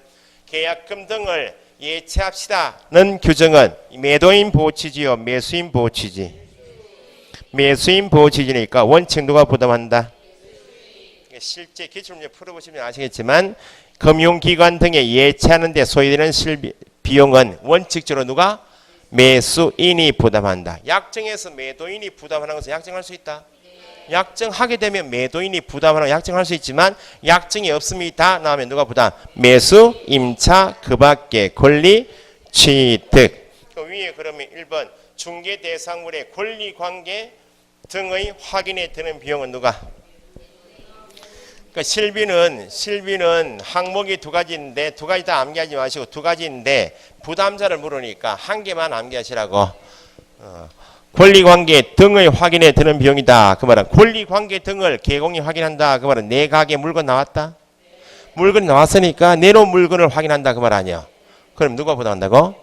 계약금 등을 예치합시다는 규정은 매도인 보호취지요 매수인 보호취지? 매수인 보호취지니까 원칙 누가 부담한다? 실제 기출문제 풀어보시면 아시겠지만 금융기관 등에 예치하는 데 소요되는 실비 비용은 원칙적으로 누가? 매수인이 부담한다. 약정에서 매도인이 부담하는 것을 약정할 수 있다. 약정하게 되면 매도인이 부담하는 약정할 수 있지만 약정이 없습니다. 나오면 누가 부담? 매수, 임차, 그 밖에 권리, 취득. 그 위에 그러면 1번 중개 대상물의 권리 관계 등의 확인에 드는 비용은 누가? 그러니까 실비는 항목이 2가지인데 2가지 다 암기하지 마시고 2가지인데 부담자를 물으니까 1개만 암기하시라고. 권리관계 등의 확인에 드는 비용이다. 그 말은 권리관계 등을 개공이 확인한다. 그 말은 내 가게 물건 나왔다. 물건 나왔으니까 내놓은 물건을 확인한다. 그 말 아니야. 그럼 누가 부담한다고?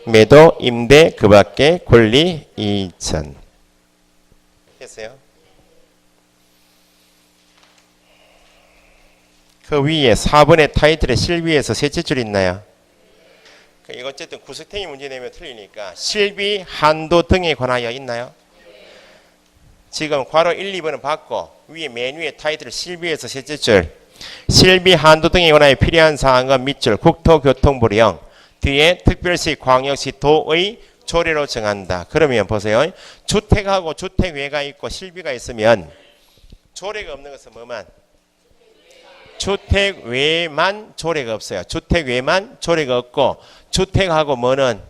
매도, 임대, 그 밖에 권리, 이전. 됐어요? 그 위에 4번의 타이틀에 실비에서 셋째 줄 있나요? 이거 어쨌든 구석탱이 문제 내면 틀리니까 실비 한도 등에 관하여 있나요? 지금 괄호 1, 2번은 받고 위에 맨 위에 타이틀 실비에서 셋째 줄 실비 한도 등에 관하여 필요한 사항은 밑줄 국토교통부령 뒤에 특별시 광역시 도의 조례로 정한다. 그러면 보세요. 주택하고 주택외가 있고 실비가 있으면 조례가 없는 것은 뭐만? 주택 외만 조례가 없어요. 주택 외만 조례가 없고 주택하고 뭐는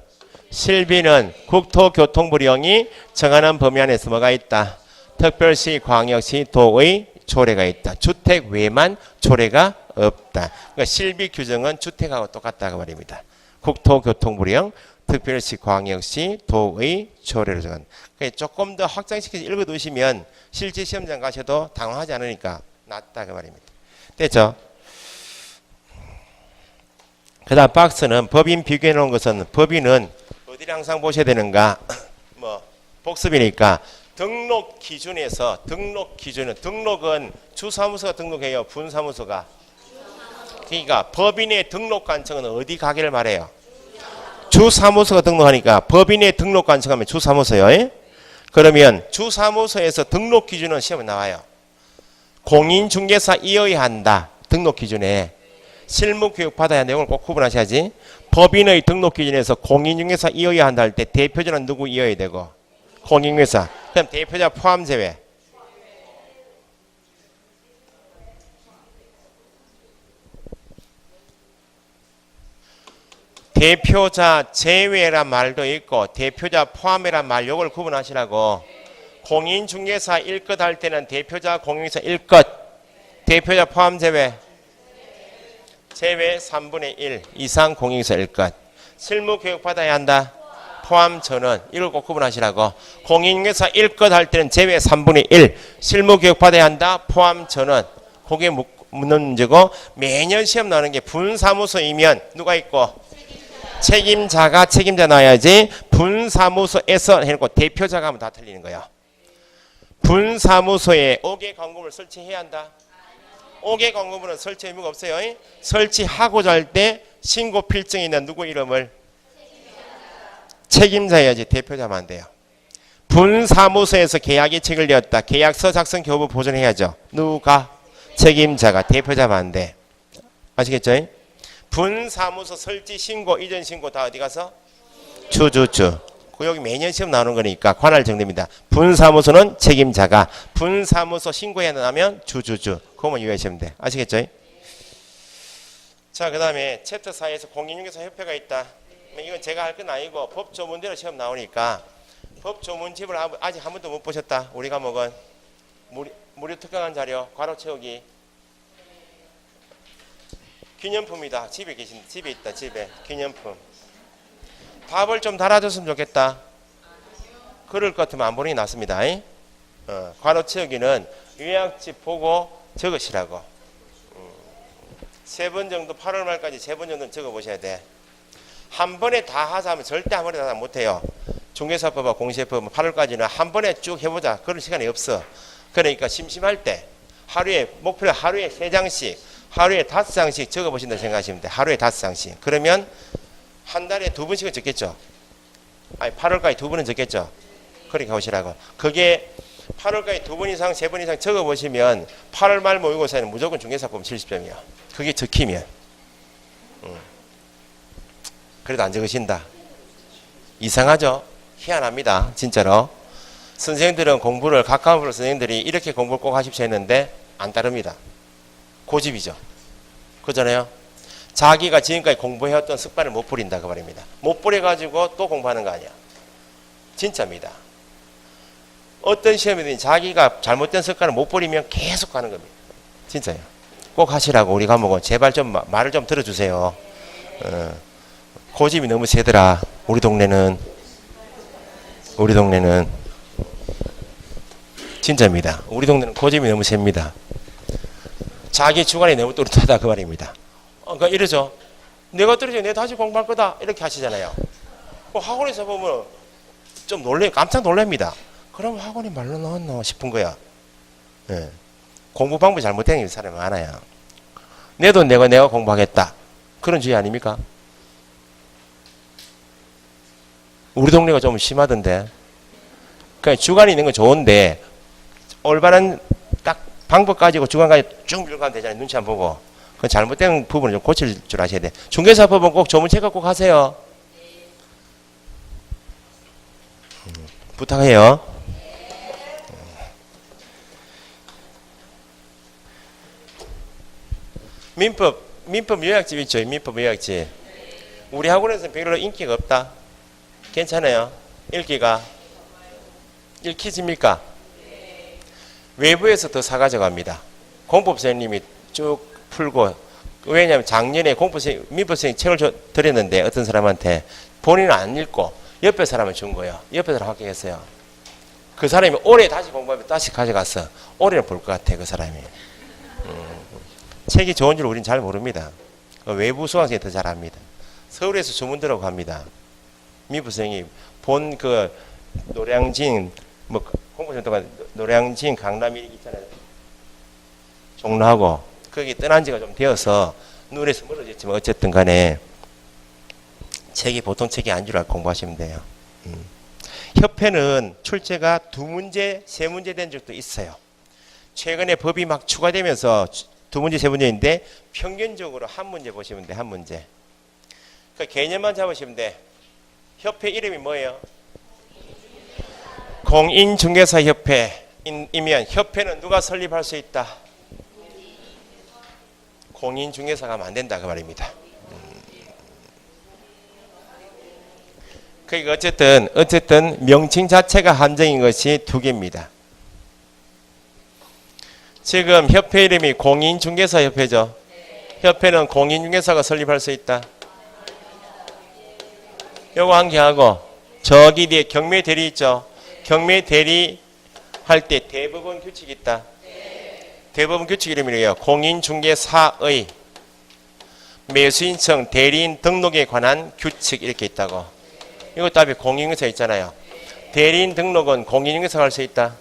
실비는 국토교통부령이 정하는 범위 안에서 뭐가 있다. 특별시, 광역시, 도의 조례가 있다. 주택 외만 조례가 없다. 그러니까 실비 규정은 주택하고 똑같다 그 말입니다. 국토교통부령, 특별시, 광역시, 도의 조례로 정한. 그러니까 조금 더 확장시켜서 읽어두시면 실제 시험장 가셔도 당황하지 않으니까 낫다 그 말입니다. 됐죠? 그 다음 박스는 법인 비교해 놓은 것은 법인은 어디를 항상 보셔야 되는가? 뭐 복습이니까 등록 기준에서 등록은 주사무소가 등록해요. 분사무소가. 그러니까 법인의 등록 관청은 어디 가기를 말해요? 주사무소가 등록하니까 법인의 등록 관청하면 주사무소요. 그러면 주사무소에서 등록 기준은 시험에 나와요. 공인중개사이어야 한다. 등록 기준에. 실무교육 받아야 내용을 꼭 구분하셔야지. 법인의 등록 기준에서 공인중개사이어야 한다 할 때 대표자는 누구 이어야 되고? 공인중개사. 그럼 대표자 포함 제외. 대표자 제외란 말도 있고 대표자 포함이란 말 요걸 구분하시라고. 공인중개사 일것 할 때는 대표자 공인중개사 일것 대표자 포함 제외 3분의 1 이상 공인중개사 일것. 실무교육 받아야 한다. 포함 전원. 이걸 꼭 구분하시라고. 공인중개사 일것 할 때는 제외 3분의 1 실무교육 받아야 한다. 포함 전원. 그게 묻는 문제고 매년 시험 나오는 게 분사무소이면 누가 있고? 책임자가 책임자 나와야지. 분사무소에서 해놓고 대표자가 하면 다 틀리는 거야. 분사무소에 5개 광고를 설치해야 한다. 5개 공고문은 설치 의무가 없어요. 설치하고자 할 때 신고 필증이 있는 누구 이름을 책임자야지 대표자만 안 돼요. 분사무소에서 계약이 체결되었다. 계약서 작성 교부 보존해야죠. 누가? 책임자가. 대표자만 안 돼. 아시겠죠? 분사무소 설치 신고 이전 신고 다 어디 가서? 주주주. 여기 매년 시험 나오는 거니까 관할 정립니다. 분사무소는 책임자가, 분사무소 신고해야 하면 주주주. 그거만 유의하시면 돼. 아시겠죠? 자, 그 다음에 챕터 4에서 공인중개사 협회가 있다. 이건 제가 할 건 아니고 법조문대로 시험 나오니까 법조문집을 아직 한 번도 못 보셨다. 우리 과목은 무료 특강한 자료 괄호 채우기 기념품이다. 집에 있다. 집에 기념품. 답을 좀 달아줬으면 좋겠다. 그럴 것 같으면 안 보는 게 낫습니다. 괄호 채우기는 요약집 보고 적으시라고. 3번 정도 8월 말까지 3번 정도는 적어보셔야 돼. 한 번에 다 하자 하면 절대 한 번에 다 못해요. 중개사법과 공시법 8월까지는 한 번에 쭉 해보자. 그런 시간이 없어. 그러니까 심심할 때 목표를 하루에 3장씩 하루에 5장씩 적어보신다 생각하시면 돼. 하루에 5장씩. 그러면 한 달에 2번씩은 적겠죠. 아니 8월까지 2번은 적겠죠. 그렇게 하시라고. 그게 8월까지 2번 이상 3번 이상 적어보시면 8월 말 모의고사에는 무조건 중개사법 70점이야. 그게 적히면. 그래도 안 적으신다. 이상하죠? 희한합니다. 진짜로. 선생님들은 공부를 가까운 분으로 선생님들이 이렇게 공부를 꼭 하십시오 했는데 안 따릅니다. 고집이죠. 그잖아요. 자기가 지금까지 공부해왔던 습관을 못 버린다 그 말입니다. 못 버려가지고 또 공부하는 거 아니야. 진짜입니다. 어떤 시험이든 자기가 잘못된 습관을 못 버리면 계속 가는 겁니다. 진짜요. 꼭 하시라고 우리 과목은 제발 좀 말을 좀 들어주세요. 고집이 너무 세더라. 우리 동네는 진짜입니다. 우리 동네는 고집이 너무 셉니다. 자기 주관이 너무 또렷하다 그 말입니다. 그러니까 이러죠. 내가 떨어져 내가 다시 공부할 거다 이렇게 하시잖아요. 학원에서 보면 좀 깜짝 놀랍니다. 그럼 학원에 말로 나왔나 싶은 거야. 네. 공부 방법이 잘못된 사람이 많아요. 내 돈 내가 공부하겠다. 그런 주의 아닙니까? 우리 동네가 좀 심하던데. 그러니까 주관이 있는 건 좋은데 올바른 딱 방법 가지고 주관 가지고 쭉 밀고 가면 되잖아요. 눈치 안 보고. 그 잘못된 부분을 좀 고칠 줄 아셔야 돼. 중개사법은 꼭 조문 체크 꼭 하세요. 부탁해요. 민법 요약집 있죠. 민법 요약집. 우리 학원에서는 별로 인기가 없다. 괜찮아요. 읽히십니까? 외부에서 더 사가져 갑니다. 공법 선생님이 쭉 풀고. 왜냐하면 작년에 민법 선생님 책을 드렸는데 어떤 사람한테 본인은 안 읽고 옆에 사람을 준 거예요. 옆에 사람 합격했어요. 그 사람이 올해 다시 공부하면 다시 가져갔어. 올해는 볼 것 같아 그 사람이. 책이 좋은 줄 우린 잘 모릅니다. 외부 수강생이 더 잘합니다. 서울에서 주문 들어갑니다. 민법 선생님 본 그 노량진 공부생 동안 노량진 강남 이 있잖아요. 종로하고 거기 떠난 지가 좀 되어서 눈에서 멀어졌지만 어쨌든 간에 책이 보통 책이 아닌 줄 알고 공부하시면 돼요. 협회는 출제가 2문제, 3문제 된 적도 있어요. 최근에 법이 막 추가되면서 2문제, 3문제인데 평균적으로 한 문제 보시면 돼. 한 문제. 그 개념만 잡으시면 돼. 협회 이름이 뭐예요? 공인중개사협회이면 협회는 누가 설립할 수 있다? 공인중개사가 하면 안 된다 그 말입니다. 그러니까 어쨌든 명칭 자체가 한정인 것이 2개입니다. 지금 협회 이름이 공인중개사협회죠. 협회는 공인중개사가 설립할 수 있다. 요거 한 개 하고 저기 뒤에 경매대리 있죠. 경매대리 할 때 대법원 규칙이 있다. 대법원 규칙 이름이래요. 공인중개사의 매수인청 대리인 등록에 관한 규칙 이렇게 있다고. 이것도 앞에 공인중개사 있잖아요. 대리인 등록은 공인중개사가 할 수 있다.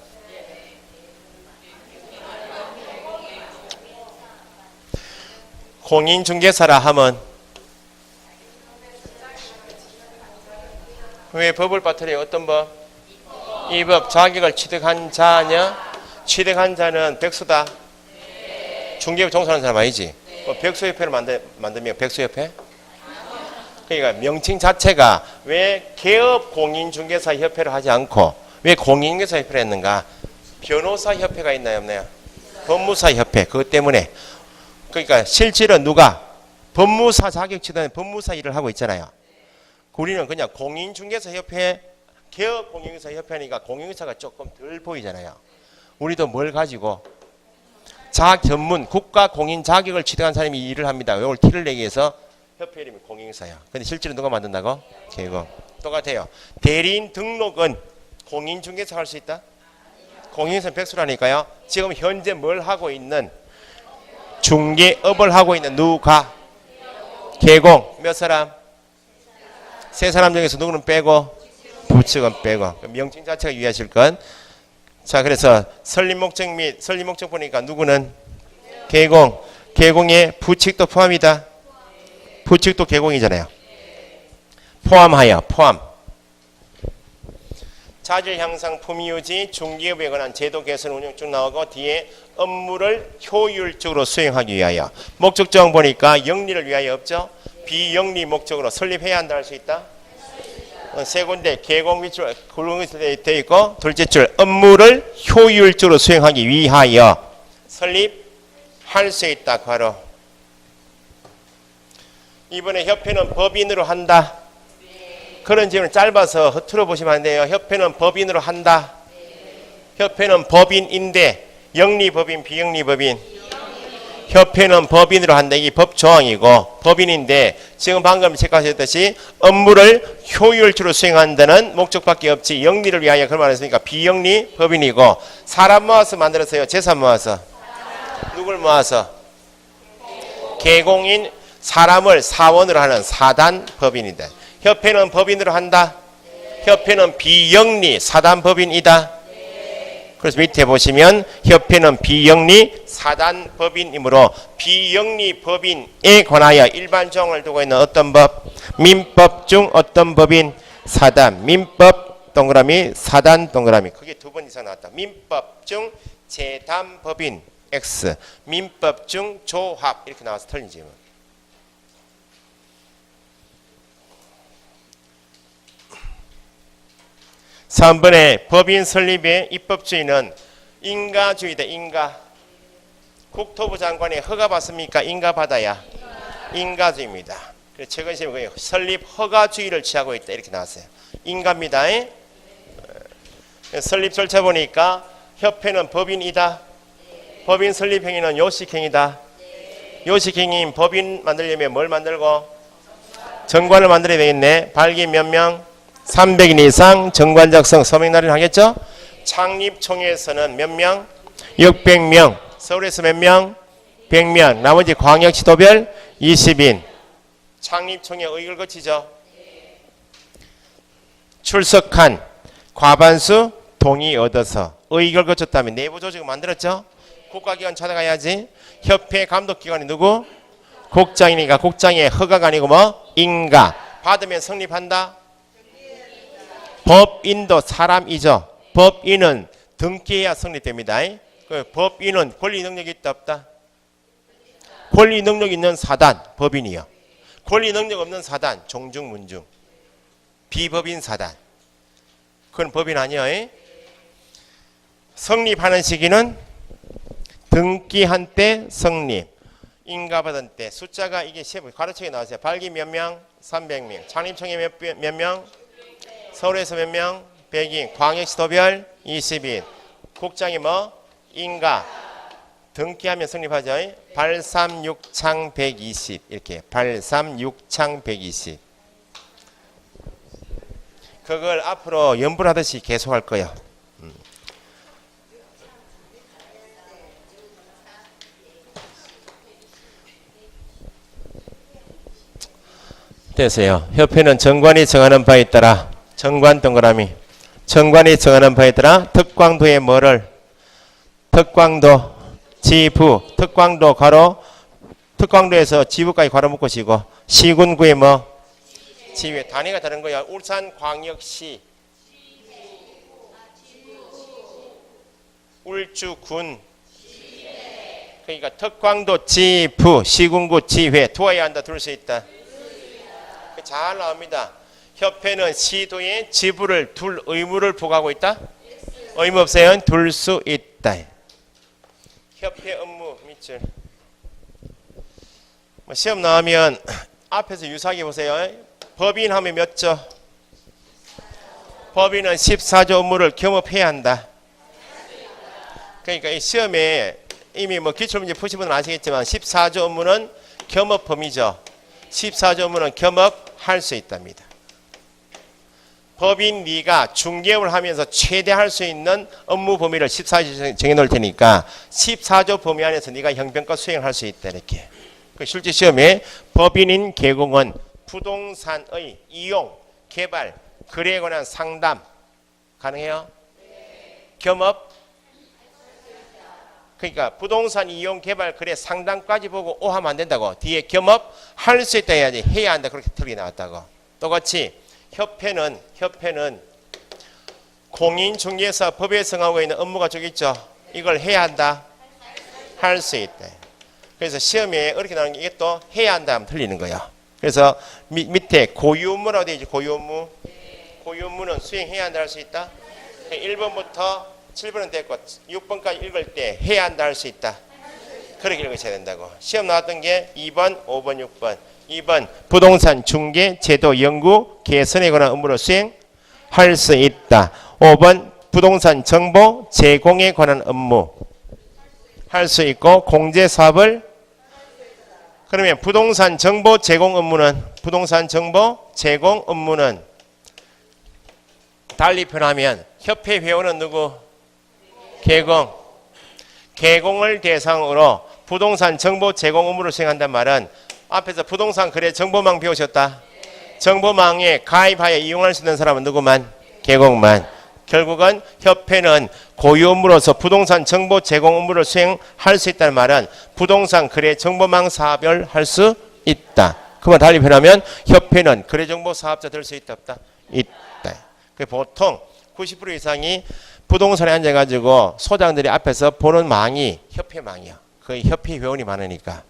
공인중개사라 하면 왜 법을 빠뜨려요? 어떤 법? 이 법 자격을 취득한 자냐? 취득한 자는 백수다. 중개업 종사하는 사람 아니지? 백수협회를 만들면 백수협회? 그러니까 명칭 자체가 왜 개업공인중개사협회를 하지 않고 왜 공인중개사협회를 했는가? 변호사협회가 있나요 없나요? 법무사협회. 그것 때문에. 그러니까 실질은 누가? 법무사 자격 취득한 법무사 일을 하고 있잖아요. 우리는 그냥 공인중개사협회, 개업공인중개사협회니까 공인중개사가 조금 덜 보이잖아요. 우리도 뭘 가지고? 전문 국가 공인 자격을 취득한 사람이 일을 합니다. 이걸 티를 내기 위해서 협회 이름이 공인중개사야. 근데 실제로 누가 만든다고? 개업. 똑같아요. 대리인 등록은 공인중개사가 할 수 있다? 공인중개사 백수라니까요. 지금 현재 뭘 하고 있는? 중개업을 하고 있는 누가? 개공. 몇 사람? 세 사람 중에서 누구는 빼고? 부측은 빼고. 명칭 자체가 유의하실 건. 자, 그래서 설립 목적 및 설립 목적 보니까 누구는? 개공. 개공에 부측도 포함이다. 부측도 개공이잖아요. 포함하여. 포함. 자질 향상 품위 유지 중개업에 관한 제도 개선 운영 쭉 나오고 뒤에 업무를 효율적으로 수행하기 위하여. 목적정 보니까 영리를 위하여 없죠. 비영리 목적으로 설립해야 한다 할 수 있다. 세 군데 개공 밑줄 굵은 되어 있고 둘째 줄 업무를 효율적으로 수행하기 위하여 설립할 수 있다. 괄호. 이번에 협회는 법인으로 한다. 그런 질문 짧아서 허투루 보시면 안 돼요. 협회는 법인으로 한다. 협회는 법인인데 영리법인 비영리법인. 협회는 법인으로 한다. 이게 법조항이고 법인인데 지금 방금 체크하셨듯이 업무를 효율적으로 수행한다는 목적밖에 없지 영리를 위하여 그런 말 했으니까 비영리 법인이고 사람 모아서 만들었어요. 재산 모아서. 누굴 모아서? 개공인 사람을 사원으로 하는 사단 법인이다. 협회는 법인으로 한다. 협회는 비영리 사단 법인이다. 그래서 밑에 보시면 협회는 비영리 사단 법인이므로 비영리 법인에 관하여 일반 조항을 두고 있는 어떤 법? 민법 중 어떤 법인? 사단. 민법 동그라미 사단 동그라미. 그게 두 번 이상 나왔다. 민법 중 재단 법인 X. 민법 중 조합 이렇게 나와서 틀린 질문. 삼 번에 법인 설립의 입법주의는 인가주의다. 인가. 국토부 장관이 허가 받습니까? 인가 받아야? 인가주의입니다. 그래서 최근 시험에 설립 허가주의를 취하고 있다. 이렇게 나왔어요. 인가입니다. 설립 절차 보니까 협회는 법인이다. 법인 설립 행위는 요식행위다. 요식행위인 법인 만들려면 뭘 만들고? 정관을 만들어야 되겠네. 발기 몇 명? 300인 이상 정관 작성 서명 날인 하겠죠? 창립총회에서는 몇 명? 600명. 서울에서 몇 명? 100명. 나머지 광역시도별 20인. 창립총회 의결 거치죠? 출석한 과반수 동의 얻어서 의결 거쳤다면 내부 조직을 만들었죠? 국가기관 찾아가야지. 협회 감독기관이 누구? 국장이니까 국장의 허가가 아니고 뭐? 인가. 받으면 성립한다. 법인도 사람이죠. 법인은 등기해야 성립됩니다. 법인은 권리 능력이 있다 없다? 권리 능력 있는 사단 법인이요. 권리 능력 없는 사단 종중문중 비법인 사단 그건 법인 아니에요. 성립하는 시기는 등기한 때 성립 인가받은 때 숫자가 이게 가로책에 나왔어요. 발기 몇 명? 300명. 창립총회 몇 명? 서울에서 몇 명? 100인. 광역시도별 20인. 국장이 뭐? 인가. 등기하면 성립하죠. 발삼육창 120 이렇게 발삼육창 120 그걸 앞으로 연불하듯이 계속할 거예요. 됐어요. 협회는 정관이 정하는 바에 따라 정관 동그라미 정관이 정하는 바에 따라 특광도의 뭐를 특광도 지부 특광도 가로 특광도에서 지부까지 괄호 묶으시고 시군구에 뭐 지휘 단위가 다른 거야. 울산광역시 울주군 그러니까 특광도 지부 시군구 지회 두어야 한다 둘 수 있다. 잘 나옵니다. 협회는 시도에 지부를 둘 의무를 부과하고 있다. 의무 없어요. 둘 수 있다. 협회 업무 밑줄. 시험 나오면 앞에서 유사하게 보세요. 법인 하면 몇 조? 법인은 14조 업무를 겸업해야 한다. 그러니까 이 시험에 이미 뭐 기출문제 푸신 분은 아시겠지만 14조 업무는 겸업 범위죠. 14조 업무는 겸업할 수 있답니다. 법인 네가 중개업을 하면서 최대 할 수 있는 업무 범위를 14조 정해 놓을 테니까 14조 범위 안에서 네가 형평껏 수행할 수 있다 이렇게. 실제 시험에 법인인 개공은 부동산의 이용, 개발, 거래에 관한 상담 가능해요? 겸업? 그러니까 부동산 이용, 개발, 거래, 상담까지 보고 오 하면 안 된다고. 뒤에 겸업 할 수 있다 해야지 해야 한다 그렇게 틀이 나왔다고. 똑같이 협회는 공인중개사 법에 정하고 있는 업무가 저기 있죠. 이걸 해야 한다. 할 수 있다. 그래서 시험에 이렇게 나오는 게 이게 또 해야 한다 하면 틀리는 거예요. 그래서 밑에 고유 업무라고 되어 있죠. 고유 업무. 고유 업무는 수행해야 한다 할 수 있다. 1번부터 7번은 됐고 6번까지 읽을 때 해야 한다 할 수 있다. 그렇게 읽으셔야 된다고. 시험 나왔던 게 2번, 5번, 6번. 2번 부동산 중개 제도 연구 개선에 관한 업무를 수행할 수 있다. 5번 부동산 정보 제공에 관한 업무 할 수 있고 공제 사업을 그러면 부동산 정보 제공 업무는 달리 표현하면 협회 회원은 누구? 개공을 대상으로 부동산 정보 제공 업무를 수행한단 말은 앞에서 부동산 거래 정보망 배우셨다. 정보망에 가입하여 이용할 수 있는 사람은 누구만? 개공만. 결국은 협회는 고유 업무로서 부동산 정보 제공 업무를 수행할 수 있다는 말은 부동산 거래 정보망 사업을 할 수 있다. 그만 달리 표현하면 협회는 거래 정보 사업자 될 수 있다 없다? 있다. 보통 90% 이상이 부동산에 앉아가지고 소장들이 앞에서 보는 망이 협회망이야. 거의 협회 회원이 많으니까.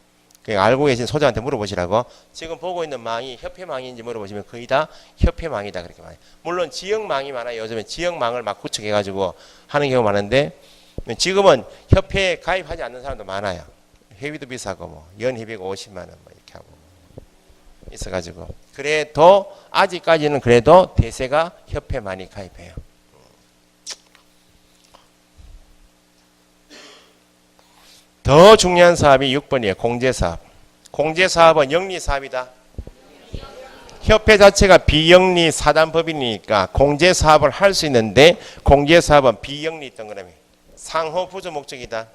알고 계신 소장한테 물어보시라고. 지금 보고 있는 망이 협회망인지 물어보시면 거의 다 협회망이다 그렇게 말해요. 물론 지역망이 많아요. 요즘에 지역망을 막 구축해가지고 하는 경우가 많은데 지금은 협회에 가입하지 않는 사람도 많아요. 회비도 비싸고 뭐 연회비가 50만 원 뭐 이렇게 하고 있어가지고 그래도 아직까지는 그래도 대세가 협회 많이 가입해요. 더 중요한 사업이 6번이에요. 공제사업. 공제사업은 영리사업이다. 협회 자체가 비영리 사단법인이니까 공제사업을 할 수 있는데 공제사업은 비영리 동그라미 상호 부조 목적이다.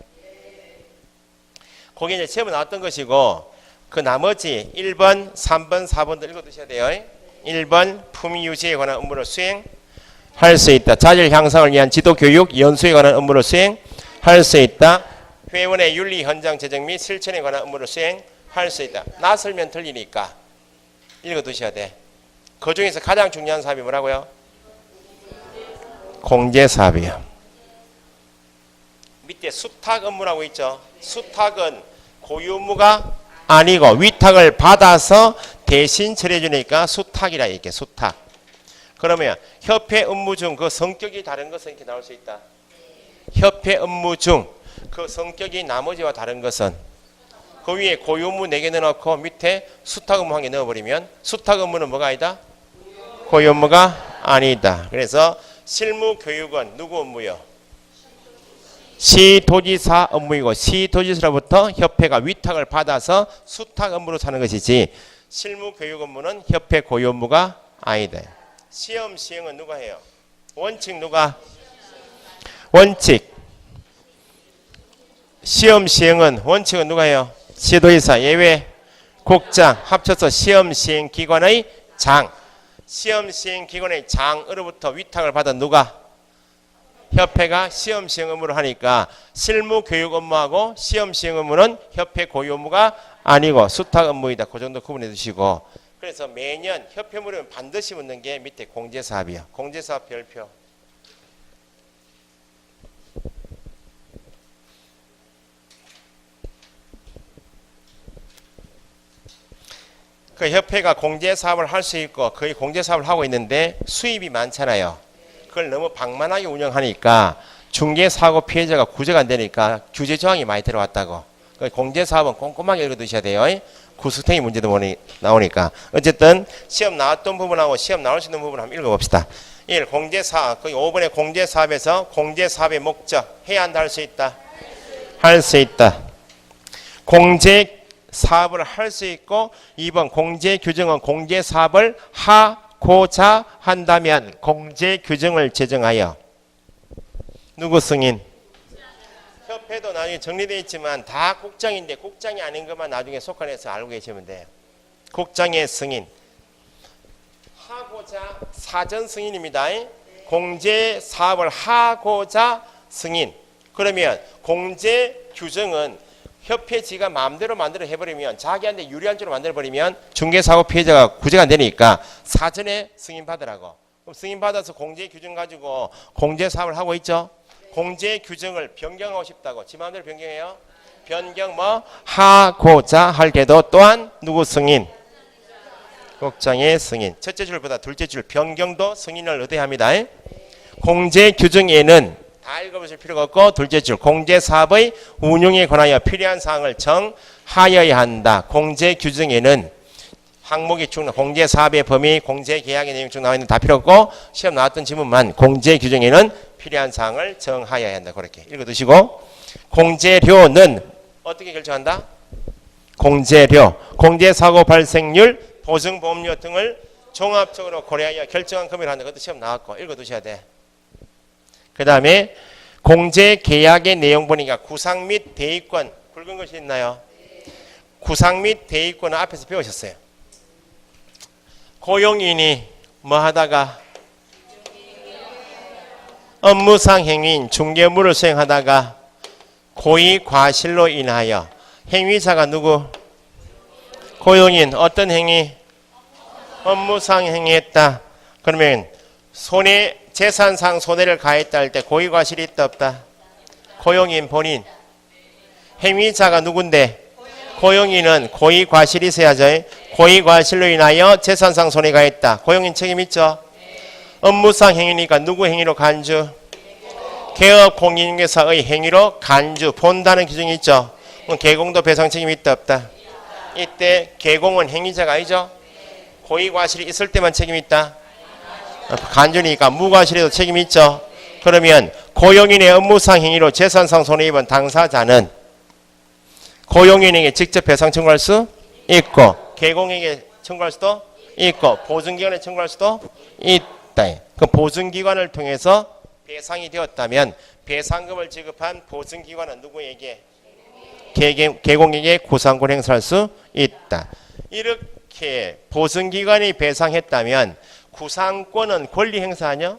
거기 이제 시험에 나왔던 것이고 그 나머지 1번, 3번, 4번도 읽어두셔야 돼요. 1번 품위 유지에 관한 업무를 수행할 수 있다. 자질 향상을 위한 지도교육, 연수에 관한 업무를 수행할 수 있다. 회원의 윤리 현장 제정 및 실천에 관한 업무를 수행할 수 있다. 낯설면 틀리니까 읽어두셔야 돼. 그 중에서 가장 중요한 사업이 뭐라고요? 공제사업이요. 밑에 수탁 업무라고 있죠. 수탁은 고유 업무가 아니고 위탁을 받아서 대신 처리해 주니까 수탁이라 이렇게 수탁. 그러면 협회 업무 중 그 성격이 다른 것은 이렇게 나올 수 있다. 협회 업무 중 그 성격이 나머지와 다른 것은 그 위에 고유 업무 4개 넣어놓고 밑에 수탁 업무 1개 넣어버리면 수탁 업무는 뭐가 아니다? 고유 업무가 아니다. 그래서 실무 교육은 누구 업무요? 시도지사 업무이고 시도지사로부터 협회가 위탁을 받아서 수탁 업무로 사는 것이지 실무 교육 업무는 협회 고유 업무가 아니다. 시험 시행은 누가 해요? 원칙 누가? 원칙. 시험 시행은 원칙은 누가 해요? 시도지사 예외 국장 합쳐서 시험 시행 기관의 장. 시험 시행 기관의 장으로부터 위탁을 받은 누가? 협회가 시험 시행 업무를 하니까 실무 교육 업무하고 시험 시행 업무는 협회 고유 업무가 아니고 수탁 업무이다. 그 정도 구분해 두시고. 그래서 매년 협회물은 반드시 묻는 게 밑에 공제사업이요. 공제사업 별표. 그 협회가 공제사업을 할 수 있고 거의 공제사업을 하고 있는데 수입이 많잖아요. 그걸 너무 방만하게 운영하니까 중개사고 피해자가 구제가 안 되니까 규제 조항이 많이 들어왔다고. 공제사업은 꼼꼼하게 읽어두셔야 돼요. 구수탱이 문제도 나오니까. 어쨌든 시험 나왔던 부분하고 시험 나올 수 있는 부분 한번 읽어봅시다. 1. 공제사업. 5번에 공제사업에서 공제사업의 목적 해야 한다 할 수 있다. 할 수 있다. 공제사업을 할 수 있고 2번 공제규정은 공제사업을 하고자 한다면 공제규정을 제정하여 누구 승인? 협회도 나중에 정리되어 있지만 다 국장인데 국장이 아닌 것만 나중에 속한해서 알고 계시면 돼요. 국장의 승인. 하고자 사전 승인입니다. 공제 사업을 하고자 승인. 그러면 공제 규정은 협회지가 마음대로 만들어 해버리면 자기한테 유리한 쪽으로 만들어버리면 중개사고 피해자가 구제가 안 되니까 사전에 승인 받으라고. 그럼 승인 받아서 공제 규정 가지고 공제 사업을 하고 있죠. 공제 규정을 변경하고 싶다고. 지 마음대로 변경해요. 변경 뭐 하고자 할 때도 또한 누구 승인? 국장의 승인. 첫째 줄보다 둘째 줄 변경도 승인을 얻어야 합니다. 공제 규정에는 다 읽어보실 필요가 없고 둘째 줄 공제사업의 운용에 관하여 필요한 사항을 정하여야 한다. 공제 규정에는 항목이 쭉 공제사업의 범위, 공제계약의 내용 쭉 나와 있는 다 필요 없고 시험 나왔던 지문만 공제 규정에는 필요한 사항을 정하여야 한다. 그렇게 읽어두시고 공제료는 어떻게 결정한다? 공제료, 공제사고 발생률, 보증보험료 등을 종합적으로 고려하여 결정한 금액을 한다. 그것도 시험 나왔고 읽어두셔야 돼. 그 다음에 공제계약의 내용 보니까 구상 및 대위권 굵은 것이 있나요? 구상 및 대위권은 앞에서 배우셨어요. 고용인이 뭐 하다가 업무상 행위인 중개업무를 수행하다가 고의 과실로 인하여 행위자가 누구? 고용인. 어떤 행위? 업무상 행위했다. 그러면 재산상 손해를 가했다 할 때 고의 과실이 있다 없다? 고용인 본인. 행위자가 누군데? 고용인은 고의 과실이 있어야죠. 고의 과실로 인하여 재산상 손해가 있다. 고용인 책임 있죠? 업무상 행위니까 누구 행위로 간주? 개업 공인중개사의 행위로 간주 본다는 규정이 있죠. 그럼 개공도 배상 책임이 있다 없다? 이때 개공은 행위자가 아니죠. 고의 과실이 있을 때만 책임이 있다. 간주니까 무과실에도 책임이 있죠. 그러면 고용인의 업무상 행위로 재산상 손해 입은 당사자는 고용인에게 직접 배상 청구할 수 있고 개공에게 청구할 수도 있고 보증기관에 청구할 수도 있다. 그 보증기관을 통해서 배상이 되었다면 배상금을 지급한 보증기관은 누구에게? 개공에게 구상권 행사할 수 있다. 이렇게 보증기관이 배상했다면 구상권은 권리 행사하냐?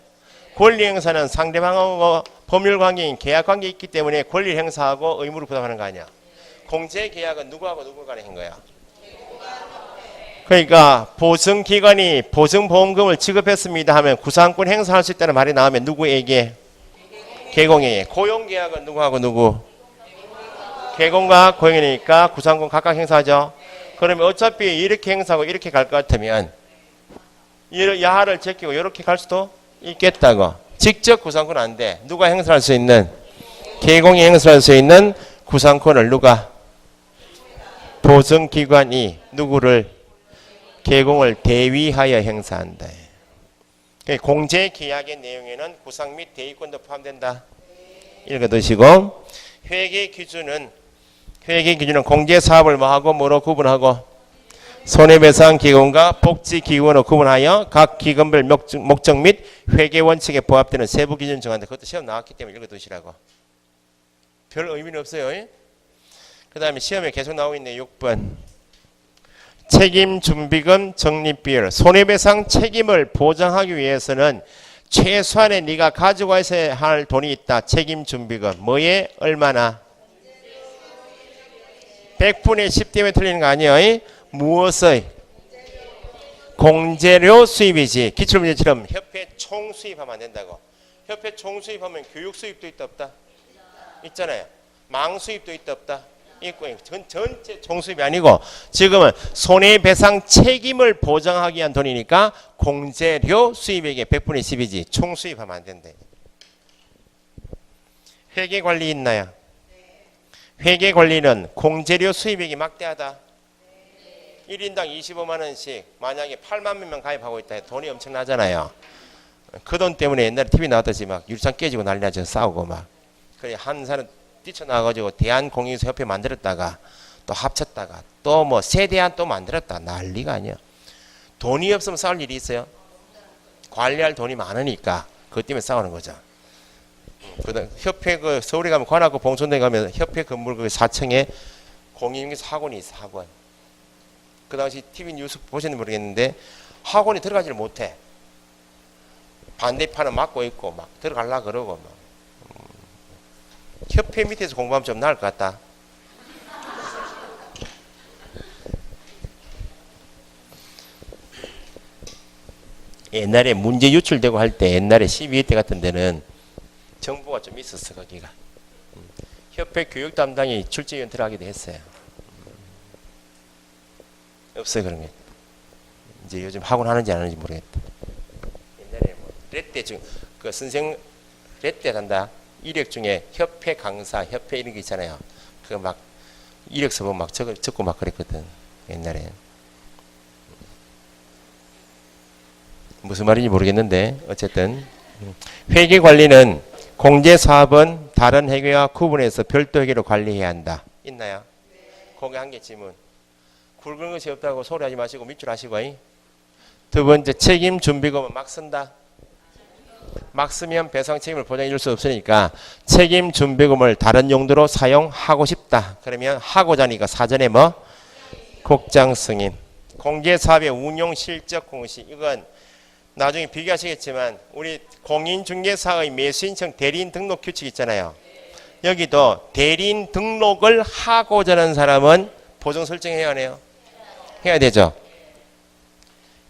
권리 행사는 상대방하고 법률관계인 계약관계에 있기 때문에 권리 행사하고 의무를 부담하는 거 아니야. 공제계약은 누구하고 누구 간에 한 거야? 그러니까 보증기관이 보증보험금을 지급했습니다 하면 구상권 행사할 수 있다는 말이 나오면 누구에게? 개공에게. 고용계약은 누구하고 누구? 개공과 고용이니까 구상권 각각 행사하죠. 그러면 어차피 이렇게 행사하고 이렇게 갈 것 같으면 야하를 제끼고 이렇게 갈 수도 있겠다고. 직접 구상권 안 돼. 누가 행사할 수 있는? 개공이 행사할 수 있는 구상권을 누가? 보증기관이 누구를? 개공을 대위하여 행사한다. 공제계약의 내용에는 구상 및 대위권도 포함된다. 읽어두시고 회계기준은 공제사업을 뭐하고 뭐로 구분하고 손해배상 기금과 복지기금으로 구분하여 각 기금별 목적 및 회계원칙에 부합되는 세부 기준 정한다. 그것도 시험 나왔기 때문에 읽어두시라고. 별 의미는 없어요. 그 다음에 시험에 계속 나오고 있네. 6번 책임준비금 적립비율. 손해배상 책임을 보장하기 위해서는 최소한의 네가 가지고 있어야 할 돈이 있다. 책임준비금. 뭐에 얼마나? 100분의 10 때문에 틀리는 거 아니에요? 무엇의? 공재료 수입이지. 기출문제처럼 협회 총 수입하면 안 된다고. 협회 총 수입하면 교육 수입도 있다 없다? 있잖아요. 망 수입도 있다 없다? 있고. 전체 총 수입이 아니고 지금은 손해배상 책임을 보장하기 위한 돈이니까 공재료 수입액의 100분의 10이지. 총 수입하면 안 된대. 회계관리 있나요? 회계관리는 공재료 수입액이 막대하다. 1인당 25만 원씩 만약에 8만 명 가입하고 있다 해도 돈이 엄청나잖아요. 그 돈 때문에 옛날에 TV 나왔듯이 막 유리창 깨지고 난리 나죠. 싸우고 막. 그래 한 사람 뛰쳐나와가지고 대한공인인수협회 만들었다가 또 합쳤다가 또 뭐 세대한 또 만들었다. 난리가 아니야. 돈이 없으면 싸울 일이 있어요. 관리할 돈이 많으니까 그것 때문에 싸우는 거죠. 그다음 협회 그 서울에 가면 관악구 봉천동에 가면 협회 건물 그 4층에 공인중개사 학원이 있어. 학원. 그 당시 TV 뉴스 보셨는지 모르겠는데 학원에 들어가지를 못해. 반대편은 막고 있고 막 들어가려고 그러고 막. 협회 밑에서 공부하면 좀 나을 것 같다. 옛날에 문제 유출되고 할 때 옛날에 12회 때 같은 데는 정보가 좀 있었어 거기가. 협회 교육 담당이 출제위원 들어가기도 했어요. 없어요 그런 게. 이제 요즘 학원 하는지 안 하는지 모르겠다. 옛날에 뭐 레떼 그 선생 레떼 한다. 이력 중에 협회 강사, 협회 이런 게 있잖아요. 그 막 이력서 보면 막 적고 막 그랬거든. 옛날에. 무슨 말인지 모르겠는데 어쨌든 회계 관리는 공제 사업은 다른 회계와 구분해서 별도 회계로 관리해야 한다. 있나요? 거기 한 개 질문. 굵은 것이 없다고 소리하지 마시고 밑줄 하시고. 두 번째 책임 준비금은 막 쓴다. 막 쓰면 배상 책임을 보장해 줄 수 없으니까 책임 준비금을 다른 용도로 사용하고 싶다. 그러면 하고자 하니까 사전에 뭐? 국장 승인. 공제사업의 운용 실적 공시. 이건 나중에 비교하시겠지만 우리 공인중개사의 매수인청 대리인 등록 규칙 있잖아요. 여기도 대리인 등록을 하고자 하는 사람은 보증 설정해야 하네요. 해야 되죠.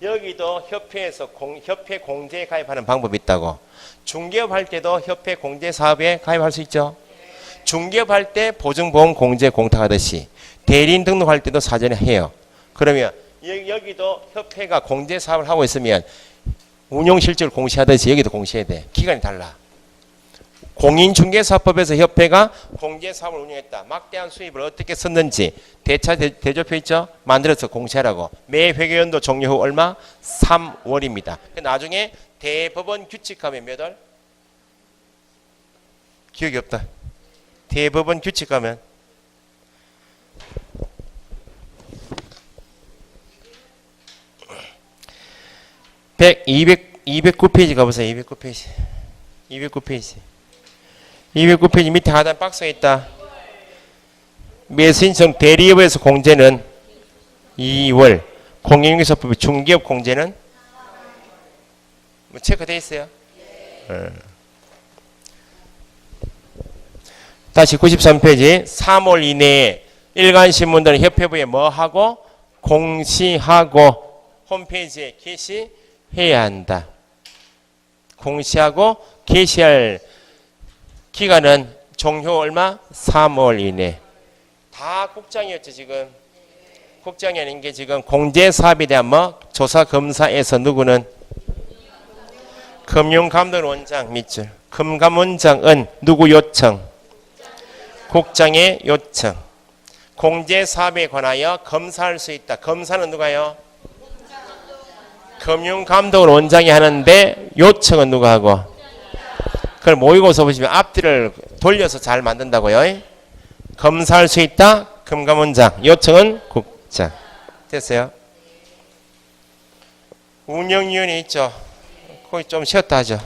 여기도 협회에서 협회 공제에 가입하는 방법이 있다고. 중개업 할 때도 협회 공제 사업에 가입할 수 있죠. 중개업 할 때 보증보험 공제 공탁하듯이 대리인 등록할 때도 사전에 해요. 그러면 여기도 협회가 공제 사업을 하고 있으면 운용 실적을 공시하듯이 여기도 공시해야 돼. 기간이 달라. 공인중개사법에서 협회가 공제사업을 운영했다. 막대한 수입을 어떻게 썼는지 대차 대조표 있죠? 만들어서 공시하라고. 매 회계연도 종료 후 얼마? 3월입니다. 나중에 대법원 규칙하면 몇 월? 기억이 없다. 대법원 규칙하면 209페이지 가보세요. 209페이지. 209페이지. 209페이지 밑에 하단 박스에 있다. 매수인청 대리업에서 공제는 2월. 공인중개사법 중개업 공제는 뭐 체크되어 있어요? 다시 93페이지. 3월 이내에 일간신문들은 협회부에 뭐 하고? 공시하고 홈페이지에 게시해야 한다. 공시하고 게시할 기간은 종료 얼마? 3월 이내. 다 국장이었죠 지금. 국장이 아닌 게 지금 공제사업에 대한 뭐 조사 검사에서 누구는 금융감독원장 밑줄. 금감원장은 누구 요청? 국장의 요청. 공제사업에 관하여 검사할 수 있다. 검사는 누가요? 금융감독원장이 하는데 요청은 누가 하고? 그걸 모의고사 보시면 앞뒤를 돌려서 잘 만든다고요. 검사할 수 있다. 금감원장. 요청은 국장. 됐어요? 운영위원회 있죠. 거기 좀 쉬었다 하죠.